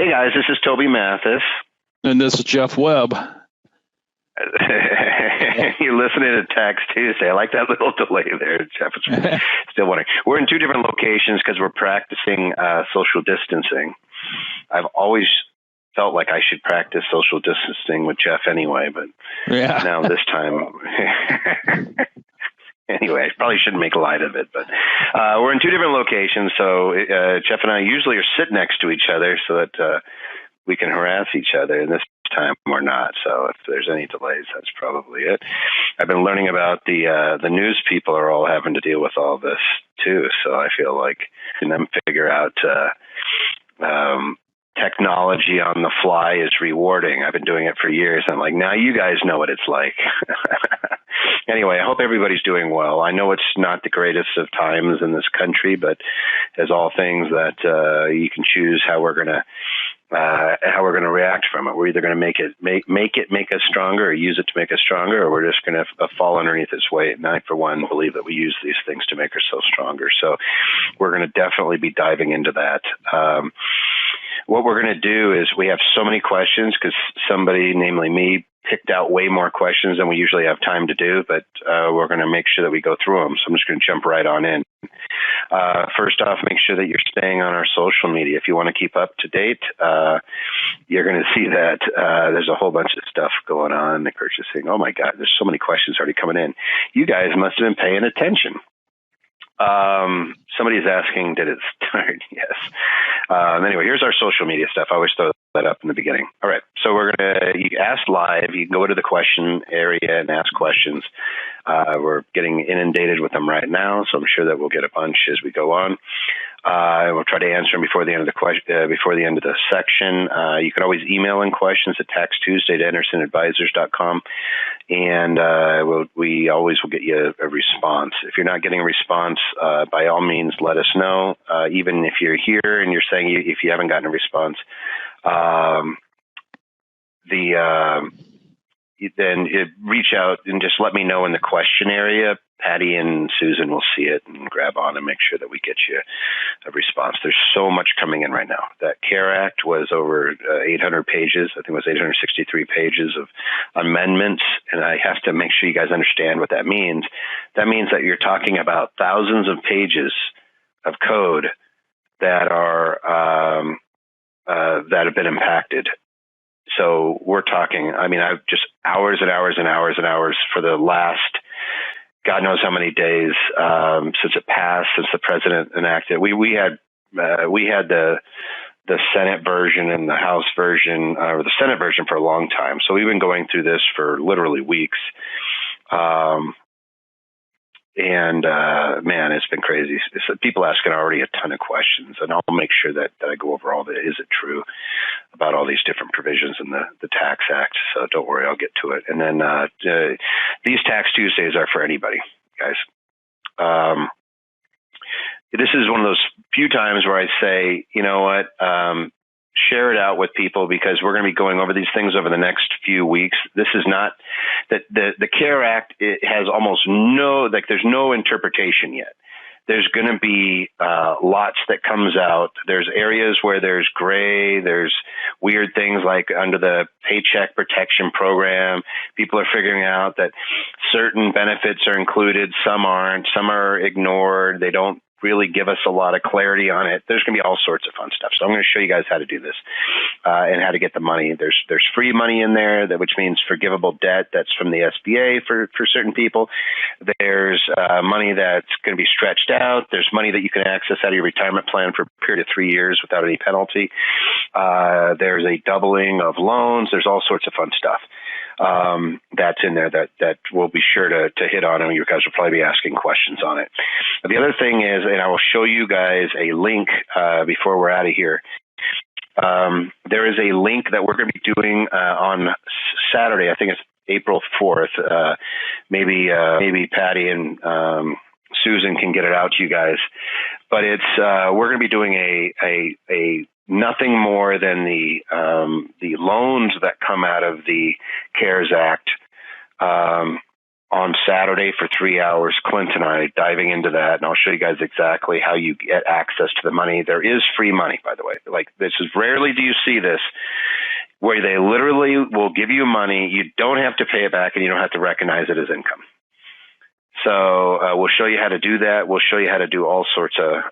Hey guys, this is Toby Mathis. And this is Jeff Webb. You're listening to Tax Tuesday. I like that little delay there, Jeff. Still wondering. We're in two different locations because we're practicing social distancing. I've always felt like I should practice social distancing with Jeff anyway, but now this time... Anyway, I probably shouldn't make light of it, but we're in two different locations, so Jeff and I usually are sitting next to each other so that we can harass each other, and this time we're not. So if there's any delays, that's probably it. I've been learning about the news people are all having to deal with all this too, so I feel like them figure out technology on the fly is rewarding. I've been doing it for years. I'm like, now you guys know what it's like. Anyway, I hope everybody's doing well. I know it's not the greatest of times in this country, but as all things that you can choose how we're gonna react from it. We're either going to make us stronger, or use it to make us stronger, or we're just going to fall underneath its weight. And I, for one, believe that we use these things to make ourselves stronger. So we're going to definitely be diving into that. What we're going to do is we have so many questions because somebody, namely me, picked out way more questions than we usually have time to do, but we're going to make sure that we go through them. So I'm just going to jump right on in. First off, make sure that you're staying on our social media. If you want to keep up to date, you're going to see that there's a whole bunch of stuff going on. The purchasing. Oh my God, there's so many questions already coming in. You guys must have been paying attention. Somebody's asking, did it start? Yes. Anyway, here's our social media stuff. I always throw that up in the beginning. All right. So you ask live. You can go to the question area and ask questions. We're getting inundated with them right now, so I'm sure that we'll get a bunch as we go on. We'll try to answer them before the end of the section. You can always email in questions at taxtuesday@andersonadvisors.com, and we always will get you a response. If you're not getting a response, by all means, let us know. Even if you're here and you're saying if you haven't gotten a response, then reach out and just let me know in the question area. Patty and Susan will see it and grab on and make sure that we get you a response. There's so much coming in right now. That CARE Act was over 800 pages. I think it was 863 pages of amendments, and I have to make sure you guys understand what that means. That means that you're talking about thousands of pages of code that are that have been impacted. So we're talking, I've just hours and hours and hours and hours for the last God knows how many days since it passed, since the president enacted. We had the Senate version and the House version, or the Senate version, for a long time. So we've been going through this for literally weeks. Man, it's been crazy. People asking already a ton of questions, and I'll make sure that I go over all the is it true about all these different provisions in the Tax Act. So don't worry, I'll get to it. And then these Tax Tuesdays are for anybody, guys. This is one of those few times where I say, you know what, share it out with people, because we're going to be going over these things over the next few weeks. This is not that the CARE Act, it has almost there's no interpretation yet. There's going to be lots that comes out. There's areas where there's gray. There's weird things like under the Paycheck Protection Program. People are figuring out that certain benefits are included, some aren't, some are ignored. They don't really give us a lot of clarity on it. There's going to be all sorts of fun stuff. So I'm going to show you guys how to do this and how to get the money. There's free money in there, which means forgivable debt. That's from the SBA for certain people. There's money that's going to be stretched out. There's money that you can access out of your retirement plan for a period of 3 years without any penalty. There's a doubling of loans. There's all sorts of fun stuff that's in there that we'll be sure to hit on, and you guys will probably be asking questions on it. The other thing is, and I will show you guys a link before we're out of here. There is a link that we're going to be doing on Saturday. I think it's April 4th. Maybe Patty and Susan can get it out to you guys. But it's we're going to be doing a nothing more than the loans that come out of the CARES Act on Saturday for 3 hours, Clint and I diving into that, and I'll show you guys exactly how you get access to the money. There is free money, by the way. Like, this is rarely do you see this, where they literally will give you money, you don't have to pay it back, and you don't have to recognize it as income. So we'll show you how to do that. We'll show you how to do all sorts of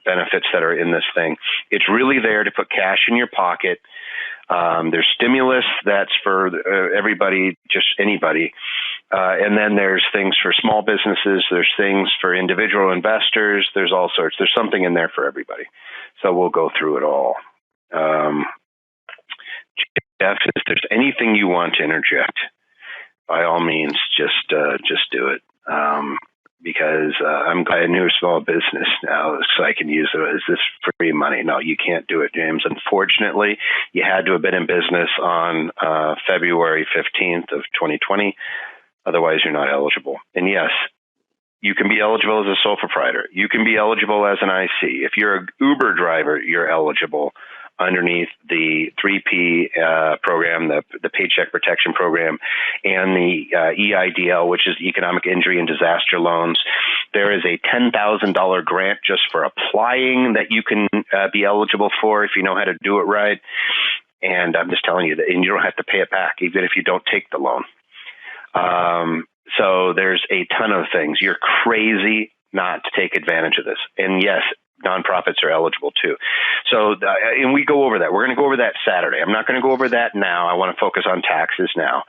benefits that are in this thing. It's really there to put cash in your pocket. There's stimulus that's for everybody, just anybody. And then there's things for small businesses. There's things for individual investors. There's all sorts. There's something in there for everybody. So we'll go through it all. Jeff, if there's anything you want to interject, by all means, just do it. Because I'm a new small business now, so I can use it. Is this free money? No, you can't do it, James. Unfortunately, you had to have been in business on February 15th of 2020. Otherwise, you're not eligible. And yes, you can be eligible as a sole proprietor. You can be eligible as an IC. If you're an Uber driver, you're eligible underneath the 3P program, the Paycheck Protection Program, and the EIDL, which is Economic Injury and Disaster Loans. There is a $10,000 grant just for applying that you can be eligible for if you know how to do it right. And I'm just telling you that, and you don't have to pay it back, even if you don't take the loan. So there's a ton of things. You're crazy not to take advantage of this. And yes, nonprofits are eligible too. So, and we go over that. We're going to go over that Saturday. I'm not going to go over that now. I want to focus on taxes now.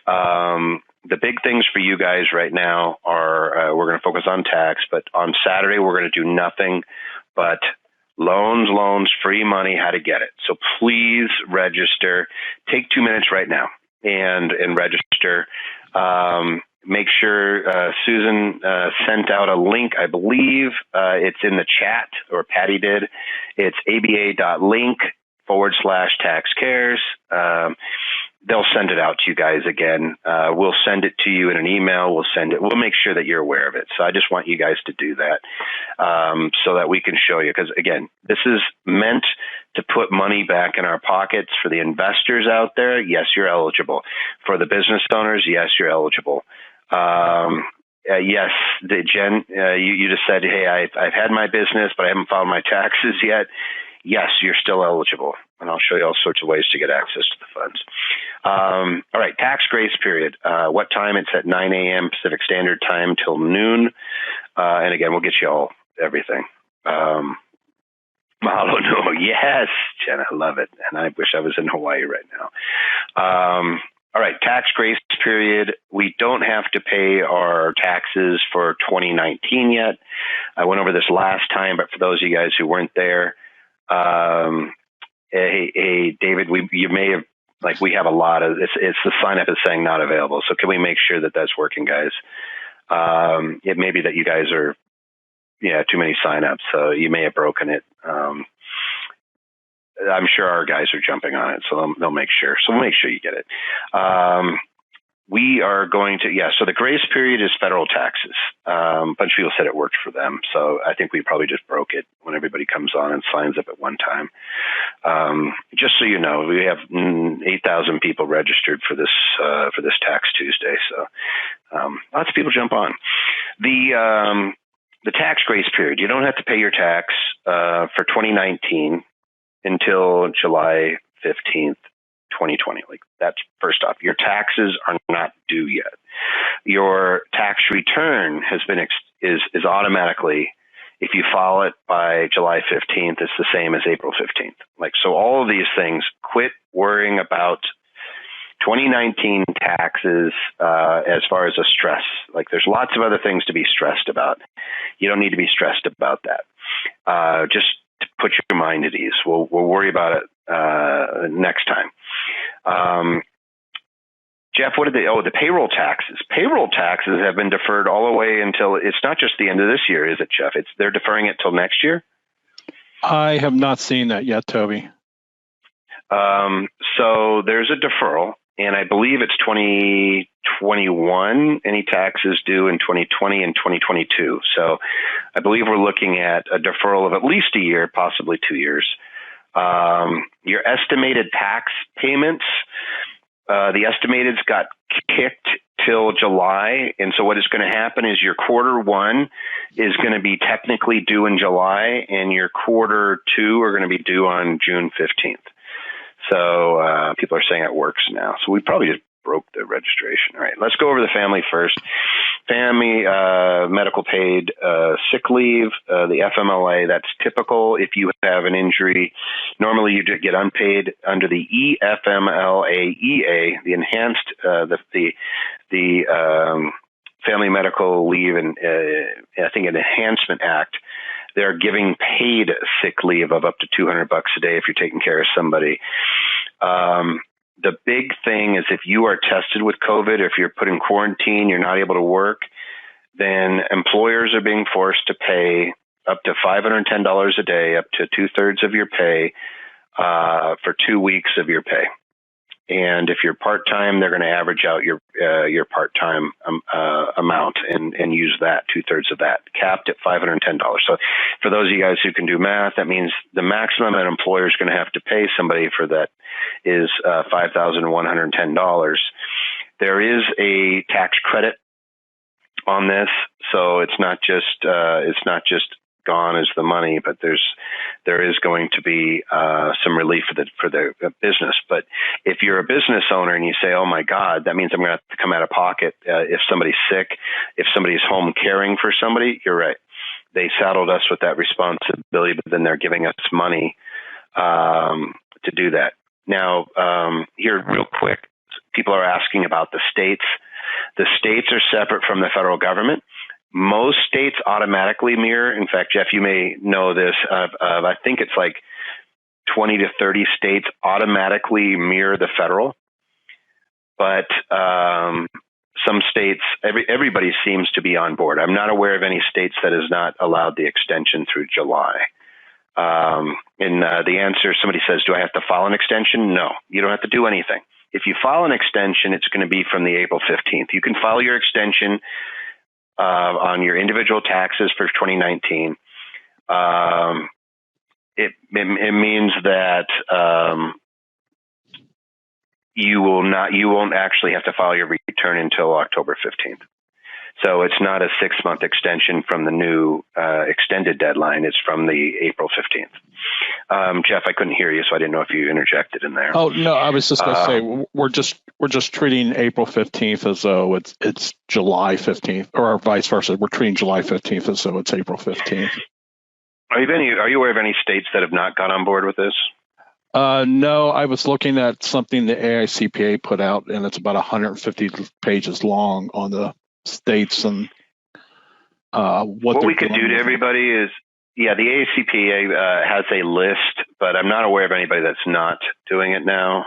The big things for you guys right now are, we're going to focus on tax, but on Saturday, we're going to do nothing but loans, free money, how to get it. So please register. Take 2 minutes right now and register. Make sure Susan sent out a link. I believe it's in the chat, or Patty did. It's aba.link/taxcares. They'll send it out to you guys again. We'll send it to you in an email. We'll make sure that you're aware of it. So I just want you guys to do that so that we can show you. Because again, this is meant to put money back in our pockets. For the investors out there, yes, you're eligible. For the business owners, yes, you're eligible. Yes, Jen, you just said, hey, I've had my business, but I haven't filed my taxes yet. Yes, you're still eligible. And I'll show you all sorts of ways to get access to the funds. All right, tax grace period. What time? It's at 9 a.m. Pacific Standard Time till noon. And again, we'll get you all everything. Mahalo no. Yes, Jen, I love it. And I wish I was in Hawaii right now. All right, tax grace period. We don't have to pay our taxes for 2019 yet. I went over this last time, but for those of you guys who weren't there, hey, David, you may have, like, we have a lot of, it's the sign up is saying not available. So can we make sure that that's working, guys? It may be that you guys are, too many signups, so you may have broken it. I'm sure our guys are jumping on it, so they'll make sure. So we'll make sure you get it. We are going to, so the grace period is federal taxes. A bunch of people said it worked for them, so I think we probably just broke it when everybody comes on and signs up at one time. Just so you know, we have 8,000 people registered for this Tax Tuesday, so lots of people jump on. The tax grace period, you don't have to pay your tax for 2019 until July 15th, 2020. Like, that's first off. Your taxes are not due yet. Your tax return has been is automatically, if you file it by July 15th, it's the same as April 15th. Like, so all of these things, quit worrying about 2019 taxes as far as a stress. Like, there's lots of other things to be stressed about. You don't need to be stressed about that. Just to put your mind at ease. We'll worry about it next time. Jeff, what did the payroll taxes? Payroll taxes have been deferred all the way until, it's not just the end of this year, is it, Jeff? They're deferring it till next year? I have not seen that yet, Toby. So there's a deferral, and I believe it's 2021, any taxes due in 2020 and 2022. So I believe we're looking at a deferral of at least a year, possibly 2 years. Your estimated tax payments The estimateds got kicked till July. And so what is going to happen is your quarter one is going to be technically due in July, and your quarter two are going to be due on June 15th. So people are saying it works now. So we probably just broke the registration. All right, let's go over the family first. Family medical paid sick leave, the FMLA, that's typical if you have an injury. Normally you get unpaid under the EFMLA-EA, the enhanced, the Family Medical Leave and I think an Enhancement Act. They're giving paid sick leave of up to $200 a day if you're taking care of somebody. The big thing is if you are tested with COVID, if you're put in quarantine, you're not able to work, then employers are being forced to pay up to $510 a day, up to 2/3 of your pay for 2 weeks of your pay. And if you're part-time, they're going to average out your part-time amount and use that, 2/3 of that, capped at $510. So for those of you guys who can do math, that means the maximum an employer is going to have to pay somebody for that is $5,110. There is a tax credit on this, so it's not just gone as the money, but there is going to be some relief for the business. But if you're a business owner and you say, oh my God, that means I'm going to have to come out of pocket if somebody's sick, if somebody's home caring for somebody, you're right. They saddled us with that responsibility, but then they're giving us money to do that. Now, here real quick, people are asking about the states. The states are separate from the federal government. Most states automatically mirror. In fact, Jeff, you may know this. I think it's like 20 to 30 states automatically mirror the federal. But some states, everybody seems to be on board. I'm not aware of any states that has not allowed the extension through July. And the answer, somebody says, do I have to file an extension? No, you don't have to do anything. If you file an extension, it's going to be from the April 15th. You can file your extension on your individual taxes for 2019. It means that you won't actually have to file your return until October 15th. So it's not a 6-month extension from the new extended deadline. It's from the April 15th. Jeff, I couldn't hear you, so I didn't know if you interjected in there. Oh no, I was just going to say we're just treating April 15th as though it's July 15th, or vice versa. We're treating July 15th as though it's April 15th. Are you aware of any states that have not got on board with this? No, I was looking at something the AICPA put out, and it's about 150 pages long on the states and what we could do to everybody is, yeah, the AICPA has a list, but I'm not aware of anybody that's not doing it now.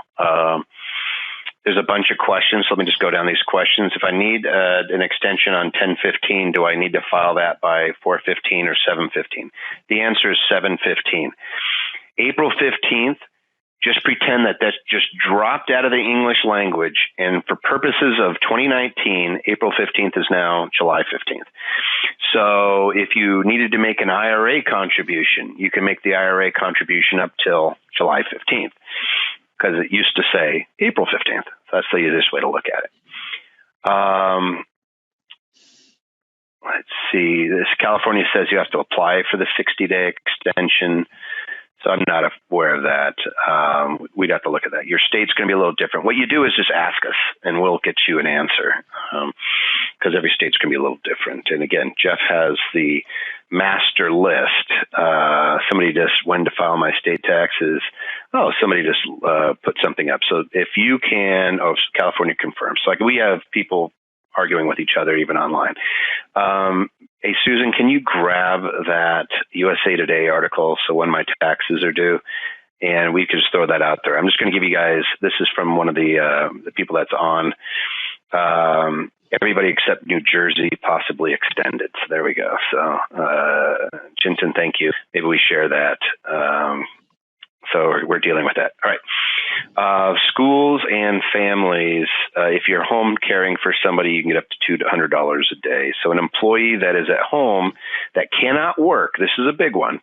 There's a bunch of questions. So let me just go down these questions. If I need an extension on 10/15, do I need to file that by 4/15 or 7/15? The answer is 7/15. April 15th, just pretend that just dropped out of the English language. And for purposes of 2019, April 15th is now July 15th. So if you needed to make an IRA contribution, you can make the IRA contribution up till July 15th, because it used to say April 15th. So that's the easiest way to look at it. Let's see. This California says you have to apply for the 60-day extension. So I'm not aware of that. We'd have to look at that. Your state's going to be a little different. What you do is just ask us, and we'll get you an answer, because every state's going to be a little different. And again, Jeff has the master list. Somebody just, when to file my state taxes. Oh, somebody just put something up. So if you can, California confirms. So like we have people arguing with each other even online. Hey, Susan, can you grab that USA Today article so when my taxes are due? And we can just throw that out there. I'm just going to give you guys, this is from one of the people that's on. Everybody except New Jersey possibly extended. So there we go. So, Chinton, thank you. Maybe we share that. So we're dealing with that. All right. Schools and families, if you're home caring for somebody, you can get up to $200 a day. So an employee that is at home that cannot work, this is a big one,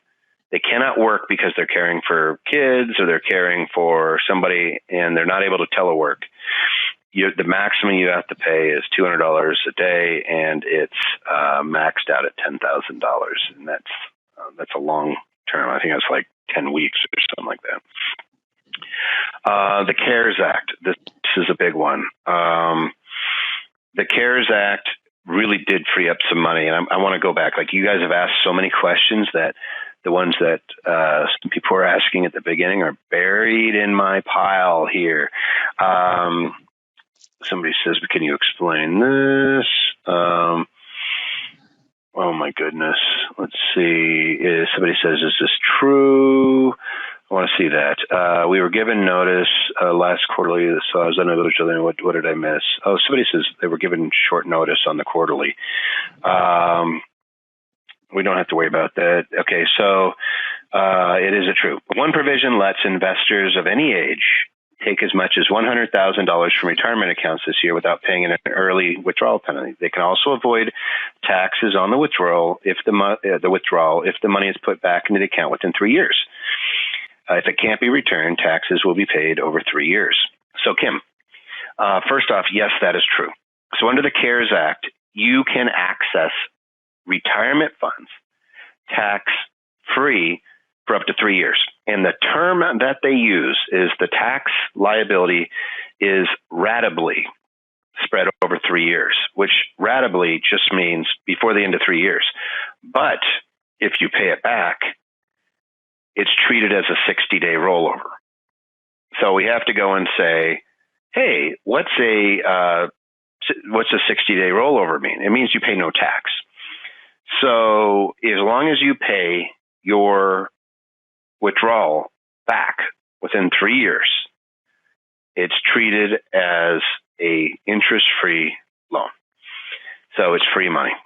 They cannot work because they're caring for kids or they're caring for somebody and they're not able to telework. The maximum you have to pay is $200 a day, and it's maxed out at $10,000, and that's a long term. I think that's like 10 weeks or something like that. The CARES Act. This is a big one. The CARES Act really did free up some money, and I want to go back. Like, you guys have asked so many questions that the ones that some people were asking at the beginning are buried in my pile here. Somebody says, "Can you explain this?" Oh my goodness. Let's see. Somebody says, "Is this true?" I want to see that. We were given notice last quarterly, so I was unable to tell them. What did I miss? Oh, somebody says they were given short notice on the quarterly. We don't have to worry about that. Okay, so it is true. One provision lets investors of any age take as much as $100,000 from retirement accounts this year without paying an early withdrawal penalty. They can also avoid taxes on the withdrawal if the money is put back into the account within 3 years. If it can't be returned, taxes will be paid over 3 years. So, Kim, first off, yes, that is true. So under the CARES Act, you can access retirement funds tax-free for up to 3 years. And the term that they use is the tax liability is ratably spread over 3 years, which ratably just means before the end of 3 years. But if you pay it back, it's treated as a 60-day rollover. So we have to go and say, hey, what's a 60-day rollover mean? It means you pay no tax. So as long as you pay your withdrawal back within 3 years, it's treated as a interest-free loan. So it's free money.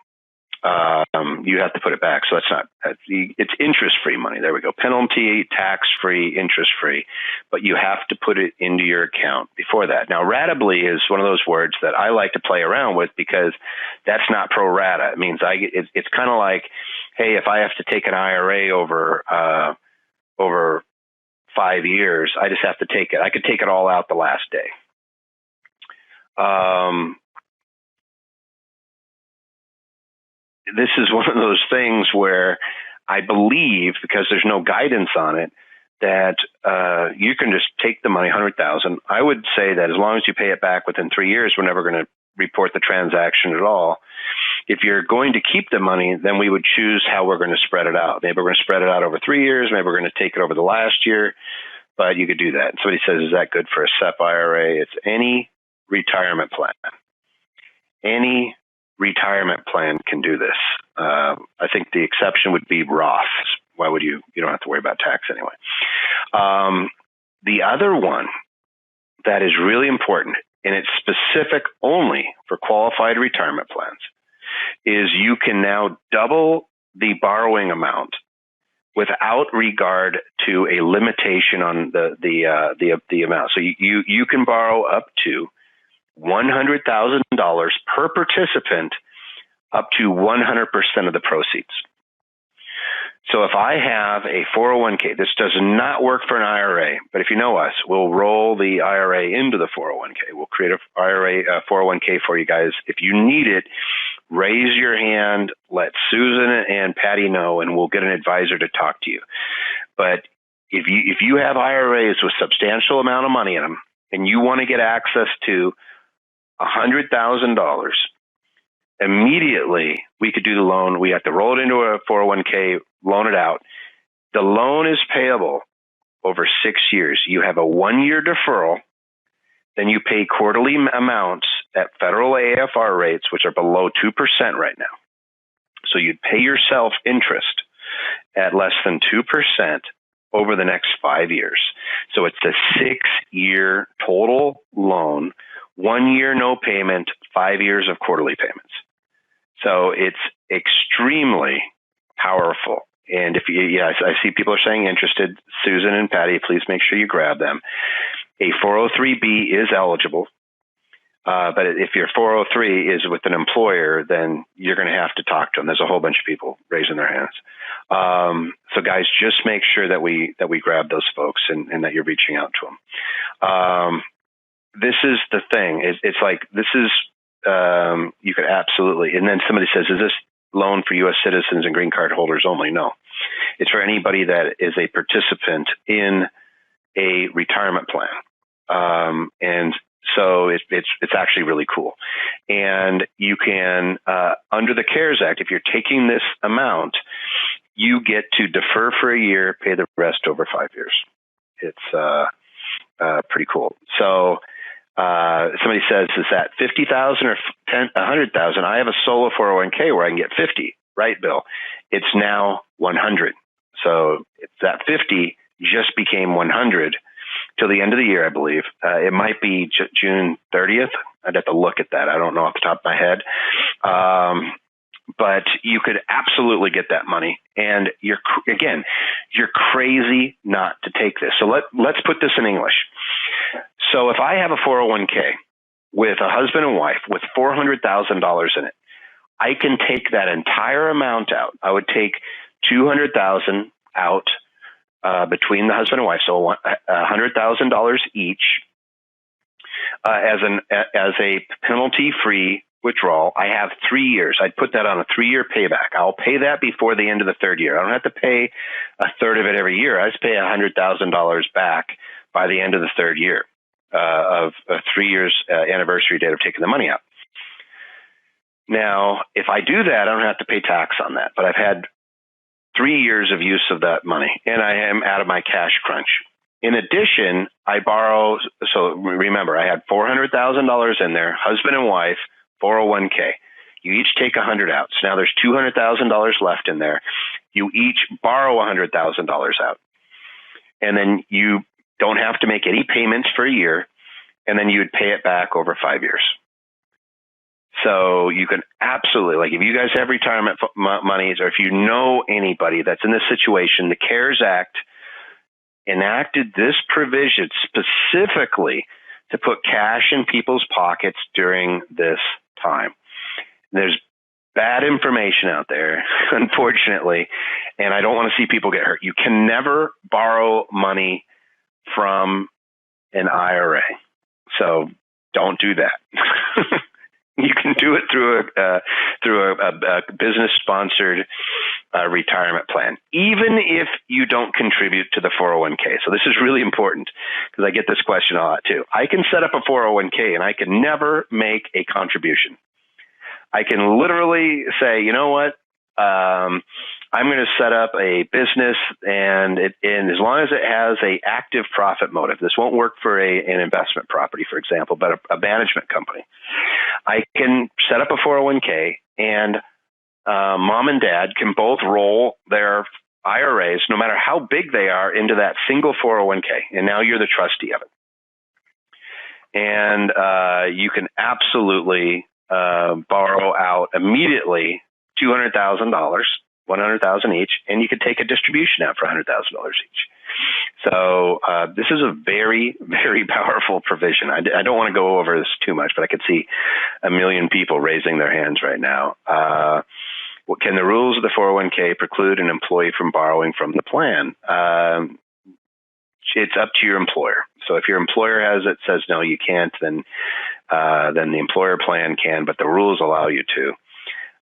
You have to put it back. So it's interest-free money. There we go. Penalty, tax-free, interest-free, but you have to put it into your account before that. Now, ratably is one of those words that I like to play around with because that's not pro rata. It means it's kind of like, hey, if I have to take an IRA over 5 years, I just have to take it. I could take it all out the last day. This is one of those things where I believe, because there's no guidance on it, that you can just take the money, $100,000. I would say that as long as you pay it back within 3 years, we're never going to report the transaction at all. If you're going to keep the money, then we would choose how we're going to spread it out. Maybe we're going to spread it out over 3 years. Maybe we're going to take it over the last year. But you could do that. Somebody says, is that good for a SEP IRA? It's any retirement plan. Any retirement plan can do this. I think the exception would be Roth. Why would you? You don't have to worry about tax anyway. The other one that is really important, and it's specific only for qualified retirement plans, is you can now double the borrowing amount without regard to a limitation on the amount. So you can borrow up to $100,000 per participant, up to 100% of the proceeds. So if I have a 401k, this does not work for an IRA, but if you know us, we'll roll the IRA into the 401k. We'll create a 401k for you guys. If you need it, raise your hand, let Susan and Patty know, and we'll get an advisor to talk to you. But if you have IRAs with substantial amount of money in them, and you want to get access to $100,000, immediately we could do the loan. We have to roll it into a 401k, loan it out. The loan is payable over 6 years. You have a 1-year deferral, then you pay quarterly amounts at federal AFR rates, which are below 2% right now. So you'd pay yourself interest at less than 2% over the next 5 years. So it's a 6-year total loan, 1 year no payment, 5 years of quarterly payments. So it's extremely powerful. And if I see people are saying interested, Susan and Patty, please make sure you grab them. A 403B is eligible. But if your 403 is with an employer, then you're going to have to talk to them. There's a whole bunch of people raising their hands. So guys, just make sure that we grab those folks and that you're reaching out to them. This is the thing. It's like, this is, you could absolutely, and then somebody says, is this loan for U.S. citizens and green card holders only? No, it's for anybody that is a participant in a retirement plan. And so it's actually really cool. And you can, under the CARES Act, if you're taking this amount, you get to defer for a year, pay the rest over 5 years. It's pretty cool. So somebody says, is that 50,000 or 100,000? I have a solo 401k where I can get 50, right, Bill? It's now 100. So it's that 50 just became 100 till the end of the year, I believe. It might be June 30th. I'd have to look at that. I don't know off the top of my head. But you could absolutely get that money. And you're crazy not to take this. So let's put this in English. So if I have a 401k with a husband and wife with $400,000 in it, I can take that entire amount out. I would take $200,000 out between the husband and wife, so $100,000 each as a penalty-free withdrawal. I have 3 years. I'd put that on a 3-year payback. I'll pay that before the end of the third year. I don't have to pay a third of it every year. I just pay $100,000 back by the end of the third year of 3 years anniversary date of taking the money out. Now, if I do that, I don't have to pay tax on that, but I've had 3 years of use of that money, and I am out of my cash crunch. In addition, I borrow. So remember, I had $400,000 in there, husband and wife, 401k. You each take $100 out. So now there's $200,000 left in there. You each borrow $100,000 out, and then you don't have to make any payments for a year, and then you would pay it back over 5 years. So you can absolutely, like, if you guys have retirement monies, or if you know anybody that's in this situation, the CARES Act enacted this provision specifically to put cash in people's pockets during this time. There's bad information out there, unfortunately, and I don't want to see people get hurt. You can never borrow money from an IRA, so don't do that. You can do it through a business-sponsored retirement plan, even if you don't contribute to the 401k. So this is really important because I get this question a lot too. I can set up a 401k and I can never make a contribution. I can literally say, you know what, I'm going to set up a business, and as long as it has a active profit motive, this won't work for an investment property, for example, but a management company. I can set up a 401k, and mom and dad can both roll their IRAs, no matter how big they are, into that single 401k, and now you're the trustee of it. And you can absolutely borrow out immediately $200,000, $100,000 each, and you could take a distribution out for $100,000 each. So this is a very, very powerful provision. I don't want to go over this too much, but I could see a million people raising their hands right now. Can the rules of the 401k preclude an employee from borrowing from the plan? It's up to your employer. So if your employer says no, you can't, then the employer plan can, but the rules allow you to.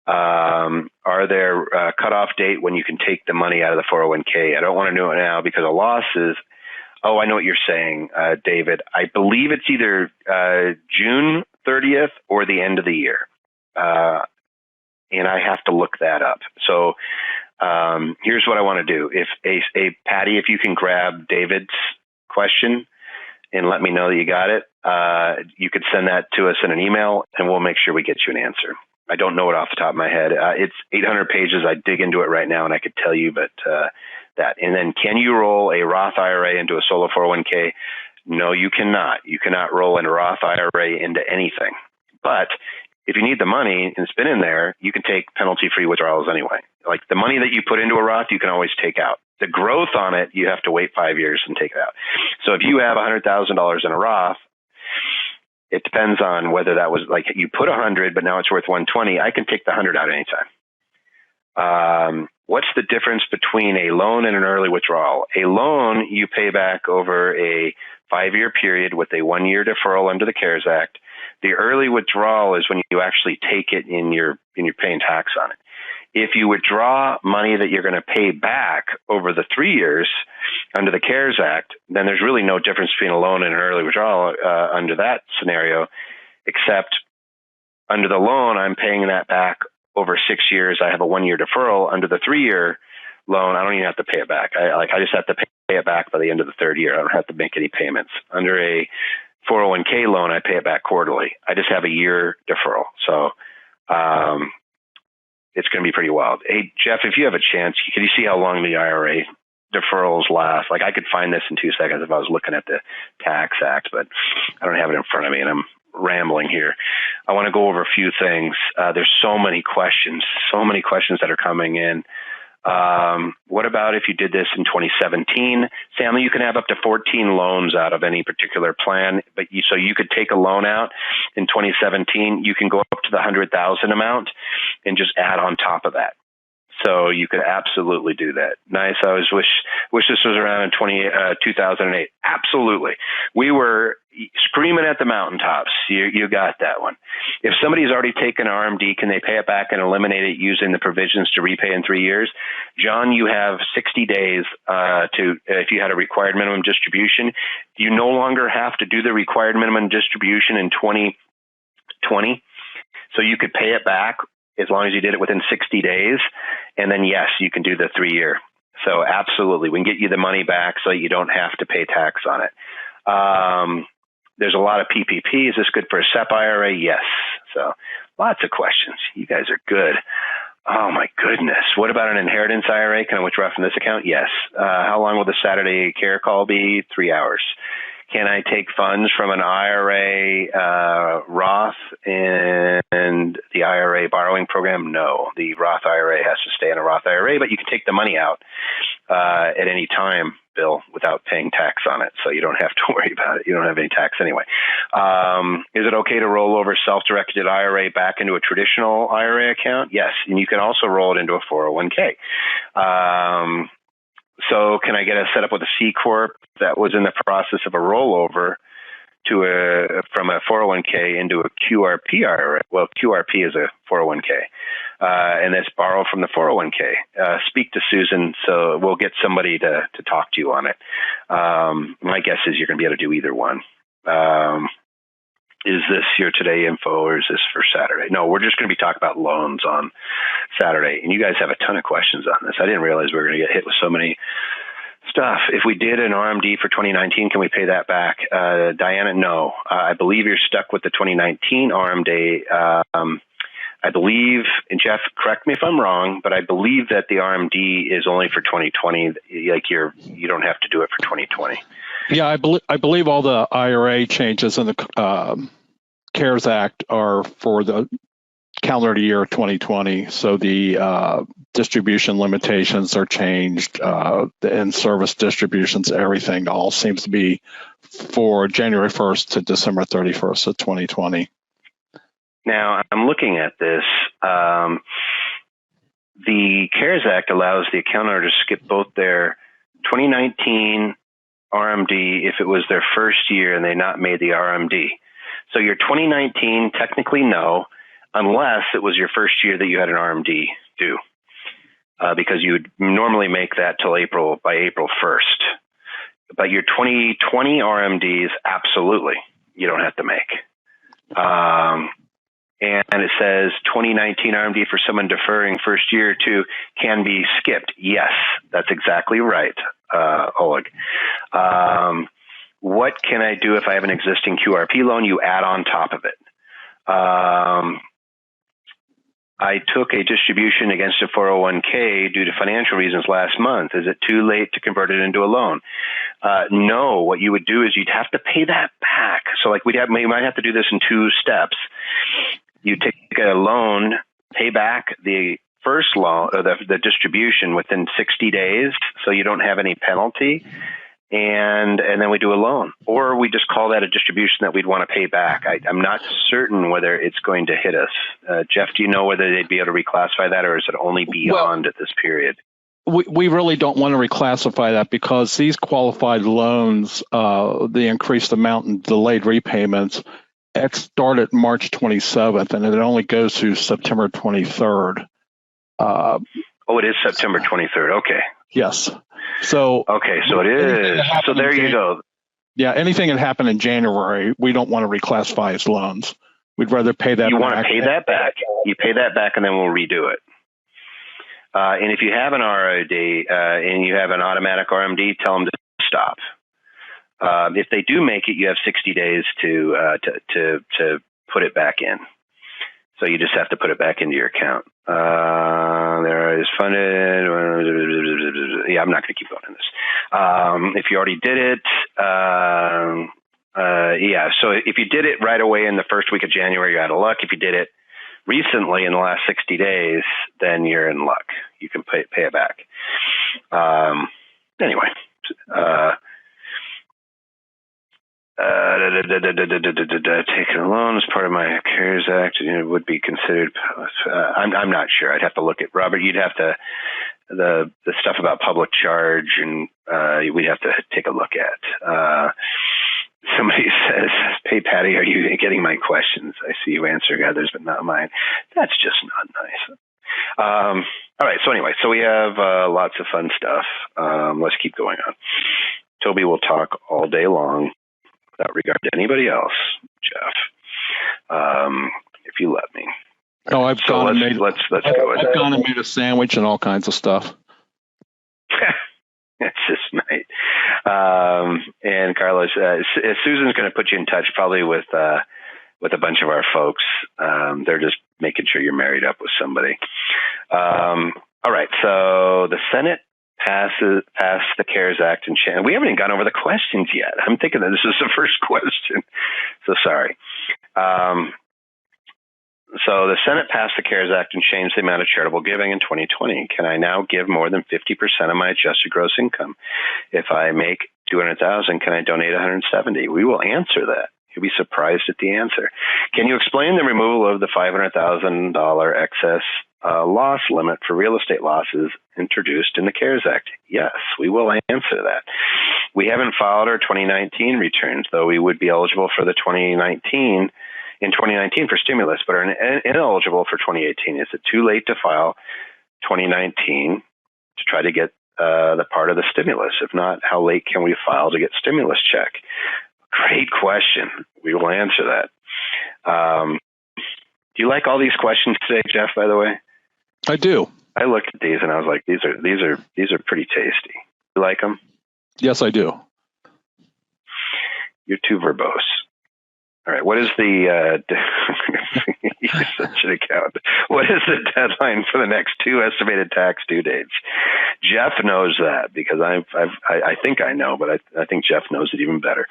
Are there cutoff date when you can take the money out of the 401k? I don't want to know it now because a loss is, I know what you're saying, David. I believe it's either June 30th or the end of the year. And I have to look that up. So here's what I want to do. If Patty, if you can grab David's question and let me know that you got it, you could send that to us in an email and we'll make sure we get you an answer. I don't know it off the top of my head. It's 800 pages. I dig into it right now and I could tell you, but that. And then can you roll a Roth IRA into a solo 401k? No, you cannot. You cannot roll a Roth IRA into anything. But if you need the money and it's been in there, you can take penalty-free withdrawals anyway. Like the money that you put into a Roth, you can always take out. The growth on it, you have to wait 5 years and take it out. So if you have $100,000 in a Roth, It depends on whether that was like you put 100, but now it's worth 120. I can take the 100 out anytime. What's the difference between a loan and an early withdrawal? A loan you pay back over a 5-year period with a 1-year deferral under the CARES Act. The early withdrawal is when you actually take it and you're paying tax on it. If you withdraw money that you're going to pay back over the 3 years under the CARES Act, then there's really no difference between a loan and an early withdrawal under that scenario, except under the loan, I'm paying that back over 6 years. I have a 1-year deferral. Under the 3-year loan, I don't even have to pay it back. I just have to pay it back by the end of the 3rd year. I don't have to make any payments. Under a 401k loan, I pay it back quarterly. I just have a year deferral. So it's going to be pretty wild. Hey, Jeff, if you have a chance, can you see how long the IRA deferrals last? Like I could find this in 2 seconds if I was looking at the Tax Act, but I don't have it in front of me and I'm rambling here. I want to go over a few things. There's so many questions that are coming in. What about if you did this in 2017? Stanley, you can have up to 14 loans out of any particular plan, but so you could take a loan out in 2017. You can go up to the 100,000 amount and just add on top of that. So you could absolutely do that. Nice. I always wish this was around in 2008. Absolutely. We were screaming at the mountaintops. You got that one. If somebody's already taken RMD, can they pay it back and eliminate it using the provisions to repay in 3 years? John, you have 60 days if you had a required minimum distribution, you no longer have to do the required minimum distribution in 2020. So you could pay it back as long as you did it within 60 days. And then, yes, you can do the 3-year. So absolutely, we can get you the money back so you don't have to pay tax on it. There's a lot of PPP. Is this good for a SEP IRA? Yes. So lots of questions. You guys are good. Oh, my goodness. What about an inheritance IRA? Can I withdraw from this account? Yes. How long will the Saturday care call be? 3 hours. Can I take funds from an IRA, Roth, and the IRA borrowing program? No. The Roth IRA has to stay in a Roth IRA, but you can take the money out at any time, Bill, without paying tax on it. So you don't have to worry about it. You don't have any tax anyway. Is it okay to roll over self-directed IRA back into a traditional IRA account? Yes. And you can also roll it into a 401k. So can I get a setup with a C-Corp that was in the process of a rollover from a 401k into a QRP IRA? Well, QRP is a 401k. And that's borrow from the 401k. Speak to Susan, so we'll get somebody to talk to you on it. My guess is you're going to be able to do either one. Is this your today info or is this for Saturday? No, we're just going to be talking about loans on Saturday. And you guys have a ton of questions on this. I didn't realize we were going to get hit with so many stuff. If we did an RMD for 2019, can we pay that back? Diana, no. I believe you're stuck with the 2019 RMD. I believe, and Jeff, correct me if I'm wrong, but I believe that the RMD is only for 2020. Like you don't have to do it for 2020. Yeah, I believe all the IRA changes in the CARES Act are for the calendar year 2020. So the distribution limitations are changed. The in-service distributions, everything all seems to be for January 1st to December 31st of 2020. Now, I'm looking at this. The CARES Act allows the account owner to skip both their 2019 RMD if it was their first year and they not made the RMD. So your 2019, technically no, unless it was your first year that you had an RMD due, because you would normally make that by April 1st. But your 2020 RMDs, absolutely, you don't have to make. And it says 2019 RMD for someone deferring first year or two can be skipped. Yes, that's exactly right, Oleg. What can I do if I have an existing QRP loan? You add on top of it. I took a distribution against a 401k due to financial reasons last month. Is it too late to convert it into a loan? No. What you would do is you'd have to pay that back. So like we might have to do this in 2 steps. You take a loan, pay back the first loan or the distribution within 60 days, so you don't have any penalty. and then we do a loan, or we just call that a distribution that we'd want to pay back. I'm not certain whether it's going to hit us. Jeff, do you know whether they'd be able to reclassify that, or is it only beyond at this period? We really don't want to reclassify that because these qualified loans, the increased amount and delayed repayments, started March 27th, and it only goes through September 23rd. It is September 23rd. Okay. Yes. So it is. So there you go. Yeah, anything that happened in January, we don't want to reclassify as loans. We'd rather pay that back. You want to pay that back. You pay that back, and then we'll redo it. And if you have an ROD and you have an automatic RMD, tell them to stop. If they do make it, you have 60 days to put it back in. So you just have to put it back into your account. There is funded. Yeah, I'm not going to keep going on this. If you already did it, So if you did it right away in the first week of January, you're out of luck. If you did it recently in the last 60 days, then you're in luck. You can pay it back. Anyway. Taking a loan as part of my CARES Act would be considered. I'm not sure. I'd have to look at Robert. You'd have to the stuff about public charge, and we'd have to take a look at. Somebody says, "Hey Patty, are you getting my questions? I see you answering others, but not mine." That's just not nice. All right. So anyway, so we have lots of fun stuff. Let's keep going on. Toby will talk all day long. Without regard to anybody else, Jeff, if you let me. Oh, I've gone and made. Let's go with I've gone and made a sandwich and all kinds of stuff. It's just nice. And Carlos, Susan's going to put you in touch probably with a bunch of our folks. They're just making sure you're married up with somebody. All right. So the Senate passed the CARES Act, and we haven't even gone over the questions yet. I'm thinking that this is the first question, so sorry. So the Senate passed the CARES Act and changed the amount of charitable giving in 2020. Can I now give more than 50% of my adjusted gross income? If I make $200,000, can I donate $170,000? We will answer that. You'll be surprised at the answer. Can you explain the removal of the $500,000 excess loss limit for real estate losses introduced in the CARES Act? Yes, we will answer that. We haven't filed our 2019 returns, though we would be eligible for the 2019 for stimulus, but are ineligible for 2018. Is it too late to file 2019 to try to get the part of the stimulus? If not, how late can we file to get stimulus check? Great question. We will answer that. Do you like all these questions today, Jeff, by the way? I do. I looked at these and I was like, these are pretty tasty. You like them? Yes, I do. You're too verbose. All right. What is the you're such an accountant. What is the deadline for the next two estimated tax due dates? Jeff knows that because I think I know, but I think Jeff knows it even better.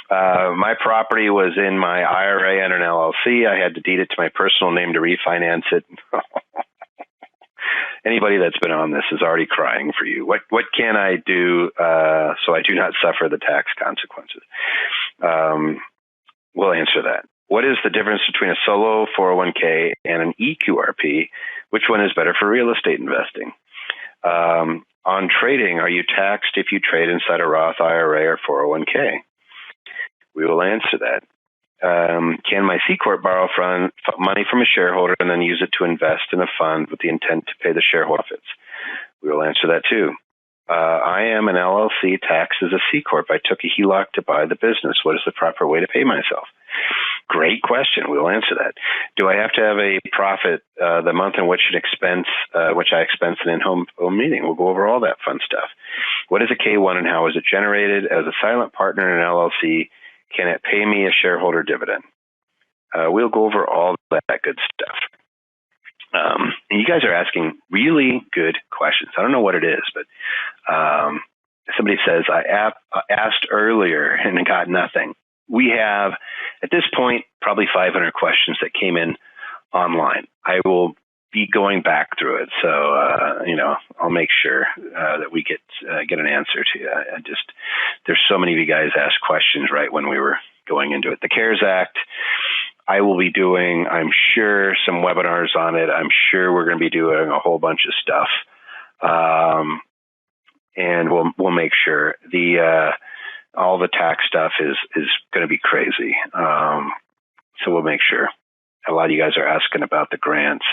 My property was in my IRA and an LLC. I had to deed it to my personal name to refinance it. Anybody that's been on this is already crying for you. What can I do so I do not suffer the tax consequences? We'll answer that. What is the difference between a solo 401k and an EQRP? Which one is better for real estate investing? On trading, are you taxed if you trade inside a Roth IRA or 401k? We will answer that. Can my C-Corp borrow money from a shareholder and then use it to invest in a fund with the intent to pay the shareholder profits? We will answer that too. I am an LLC taxed as a C-Corp. I took a HELOC to buy the business. What is the proper way to pay myself? Great question. We'll answer that. Do I have to have a profit the month in which I expense an in-home meeting? We'll go over all that fun stuff. What is a K-1 and how is it generated? As a silent partner in an LLC, can it pay me a shareholder dividend? We'll go over all that good stuff. And you guys are asking really good questions. I don't know what it is, but somebody says, I asked earlier and got nothing. We have, at this point, probably 500 questions that came in online. I will be going back through it. So, I'll make sure that we get an answer to you. There's so many of you guys asked questions right when we were going into it. The CARES Act, I will be doing, I'm sure, some webinars on it. I'm sure we're going to be doing a whole bunch of stuff. And we'll make sure all the tax stuff is going to be crazy. So we'll make sure. A lot of you guys are asking about the grants.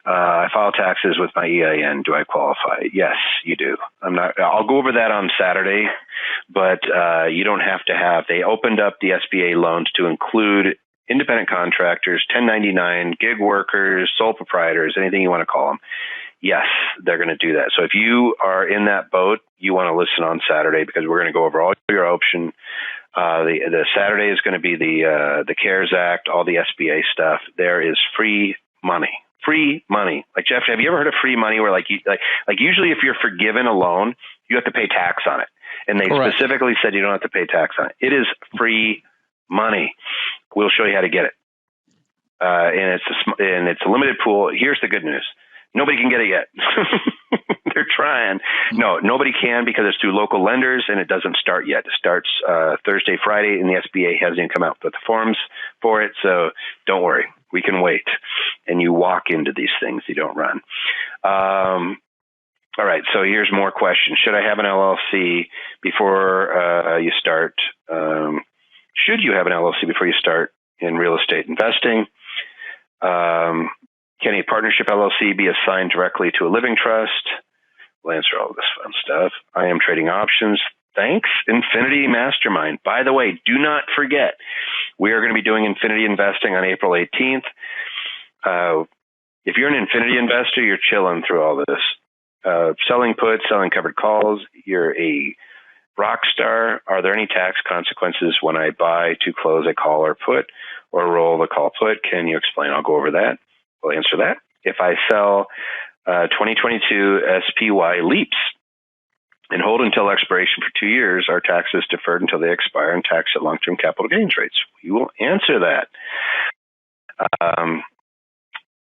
I file taxes with my EIN. Do I qualify? Yes, you do. I'll go over that on Saturday, but you don't have to have. They opened up the SBA loans to include independent contractors, 1099, gig workers, sole proprietors, anything you want to call them. Yes, they're going to do that. So if you are in that boat, you want to listen on Saturday because we're going to go over all your option. The Saturday is going to be the CARES Act, all the SBA stuff. There is free money. Free money. Like, Jeff, have you ever heard of free money where like usually if you're forgiven a loan, you have to pay tax on it. And they Correct. specifically said you don't have to pay tax on it. It is free money. We'll show you how to get it. And it's a limited pool. Here's the good news. Nobody can get it yet. They're trying. No, nobody can because it's through local lenders and it doesn't start yet. It starts Thursday, Friday, and the SBA hasn't even come out with the forms for it. So don't worry. We can wait. And you walk into these things. You don't run. All right. So here's more questions. Should I have an LLC before you start? Should you have an LLC before you start in real estate investing? Can a partnership LLC be assigned directly to a living trust? We'll answer all this fun stuff. I am trading options. Thanks, Infinity Mastermind. By the way, do not forget, we are going to be doing Infinity Investing on April 18th. If you're an Infinity investor, you're chilling through all this. Selling puts, selling covered calls, you're a rock star. Are there any tax consequences when I buy to close a call or put or roll the call put? Can you explain? I'll go over that. We'll answer that. If I sell 2022 SPY leaps and hold until expiration for 2 years, are taxes deferred until they expire and taxed at long-term capital gains rates? We will answer that.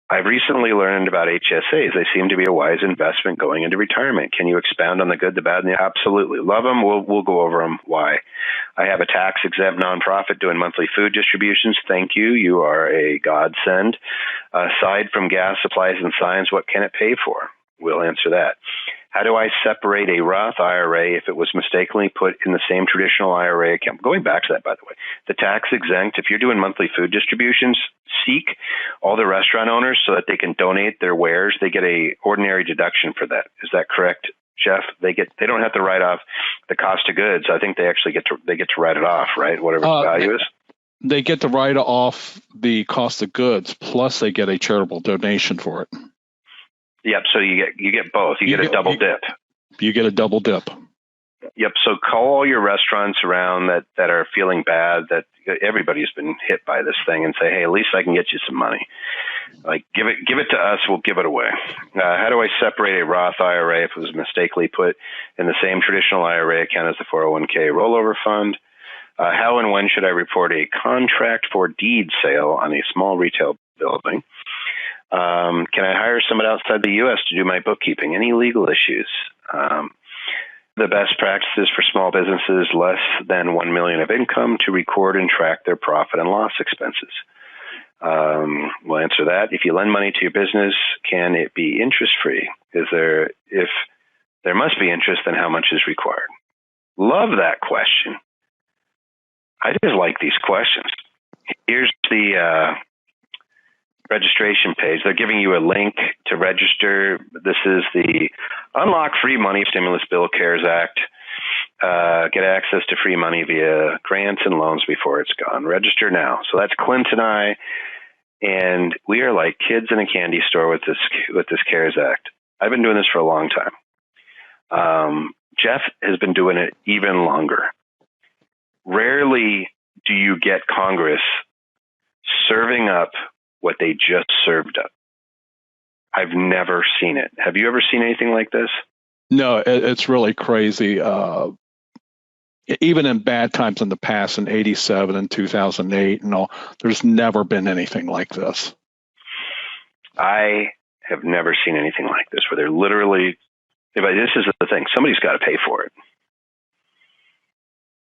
I've recently learned about HSAs. They seem to be a wise investment going into retirement. Can you expound on the good, the bad, and the absolutely? Love them. We'll go over them. Why? I have a tax-exempt nonprofit doing monthly food distributions. Thank you. You are a godsend. Aside from gas, supplies, and signs, what can it pay for? We'll answer that. How do I separate a Roth IRA if it was mistakenly put in the same traditional IRA account? Going back to that, by the way, the tax-exempt, if you're doing monthly food distributions, seek all the restaurant owners so that they can donate their wares. They get a ordinary deduction for that. Is that correct, Jeff? They don't have to write off the cost of goods. I think they actually get to write it off, right? Whatever the value is. They get to write off the cost of goods, plus they get a charitable donation for it. Yep. So you get both. You get a double dip. You get a double dip. Yep. So call all your restaurants around that are feeling bad, that everybody's been hit by this thing, and say, hey, at least I can get you some money. Like, give it to us. We'll give it away. How do I separate a Roth IRA if it was mistakenly put in the same traditional IRA account as the 401k rollover fund? How and when should I report a contract for deed sale on a small retail building? Can I hire someone outside the U.S. to do my bookkeeping? Any legal issues? The best practices for small businesses less than $1 million of income to record and track their profit and loss expenses. We'll answer that. If you lend money to your business, can it be interest-free? If there must be interest, then how much is required? Love that question. I just like these questions. Here's the registration page. They're giving you a link to register. This is the Unlock Free Money Stimulus Bill CARES Act. Get access to free money via grants and loans before it's gone. Register now. So that's Clint and I, and we are like kids in a candy store with this CARES Act. I've been doing this for a long time. Jeff has been doing it even longer. Rarely do you get Congress serving up what they just served up. I've never seen it. Have you ever seen anything like this? No, it's really crazy. Even in bad times in the past, in 87 and 2008 and all, there's never been anything like this. I have never seen anything like this, where they're literally, this is the thing, somebody's got to pay for it.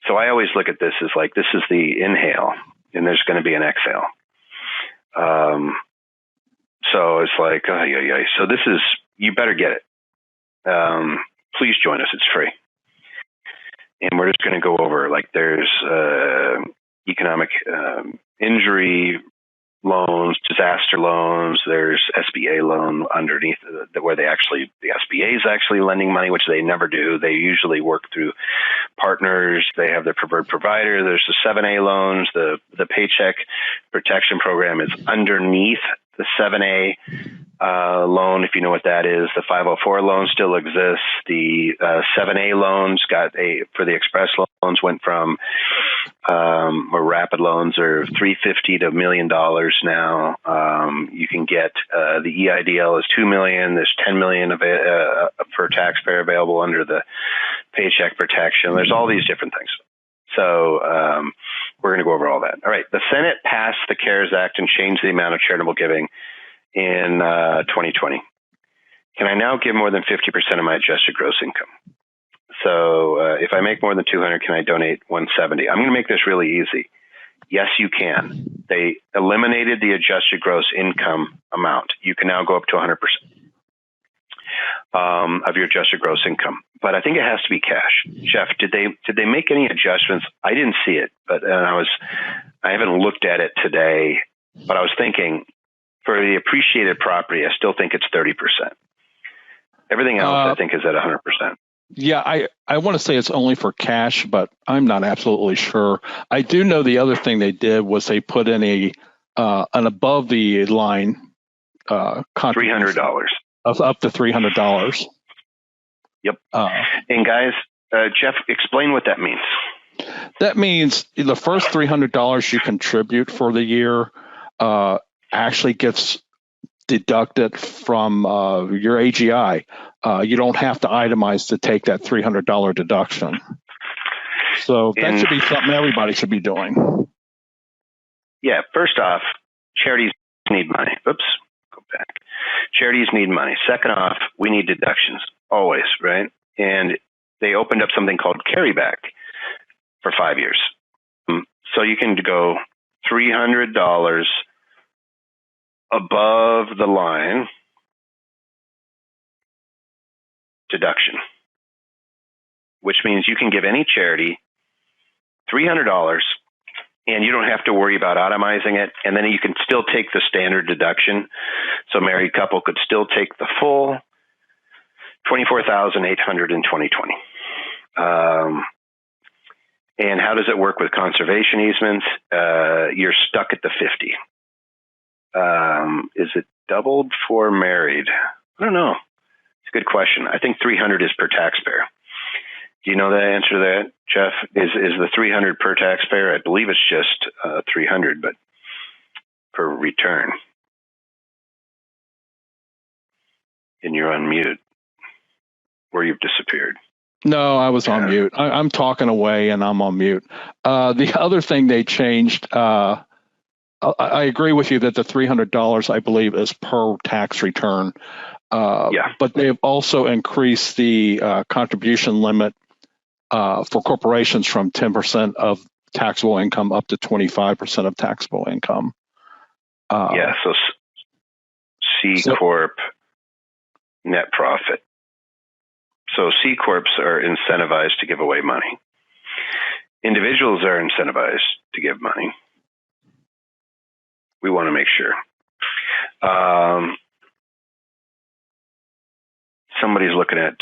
So I always look at this as like, this is the inhale, and there's going to be an exhale. So it's like, so this is, you better get it. Please join us, it's free. And we're just going to go over, like, there's economic injury loans, disaster loans, there's SBA loan underneath where the SBA is actually lending money, which they never do. They usually work through partners. They have their preferred provider. There's the 7A loans. The Paycheck Protection Program is underneath the 7A loan, if you know what that is. The 504 loan still exists. The 7A loans for the express loans went from or rapid loans are $350 to $1 million now. You can get the EIDL is $2 million. There's $10 million of it per taxpayer available under the Paycheck Protection. There's all these different things. So we're going to go over all that. All right. The Senate passed the CARES Act and changed the amount of charitable giving in 2020. Can I now give more than 50% of my adjusted gross income? So if I make more than 200, can I donate 170? I'm going to make this really easy. Yes, you can. They eliminated the adjusted gross income amount. You can now go up to 100% of your adjusted gross income. But I think it has to be cash. Jeff, did they make any adjustments? I didn't see it, but I haven't looked at it today. But I was thinking, for the appreciated property, I still think it's 30%. Everything else, I think, is at 100%. Yeah, I want to say it's only for cash, but I'm not absolutely sure. I do know the other thing they did was they put in an above the line $300 of up to $300. Yep. And guys, Jeff, explain what that means. That means the first $300 you contribute for the year actually gets deducted from your AGI. You don't have to itemize to take that $300 deduction. So that should be something everybody should be doing. Yeah. First off, charities need money. Oops. Go back. Charities need money. Second off, we need deductions always, right? And they opened up something called carryback for 5 years. So you can go $300 above the line deduction, which means you can give any charity $300 and you don't have to worry about itemizing it. And then you can still take the standard deduction. So a married couple could still take the full $24,800 in 2020. And how does it work with conservation easements? You're stuck at the 50. Is it doubled for married? I don't know. It's a good question. I think 300 is per taxpayer. Do you know the answer to that, Jeff? Is the 300 per taxpayer? I believe it's just 300, but per return. And you're on mute, or you've disappeared. No, I was on mute. I'm talking away and I'm on mute. The other thing they changed, I agree with you that the $300, I believe, is per tax return. But they have also increased the contribution limit for corporations from 10% of taxable income up to 25% of taxable income. So C-Corp net profit. So C-Corps are incentivized to give away money. Individuals are incentivized to give money. We want to make sure. Somebody's looking at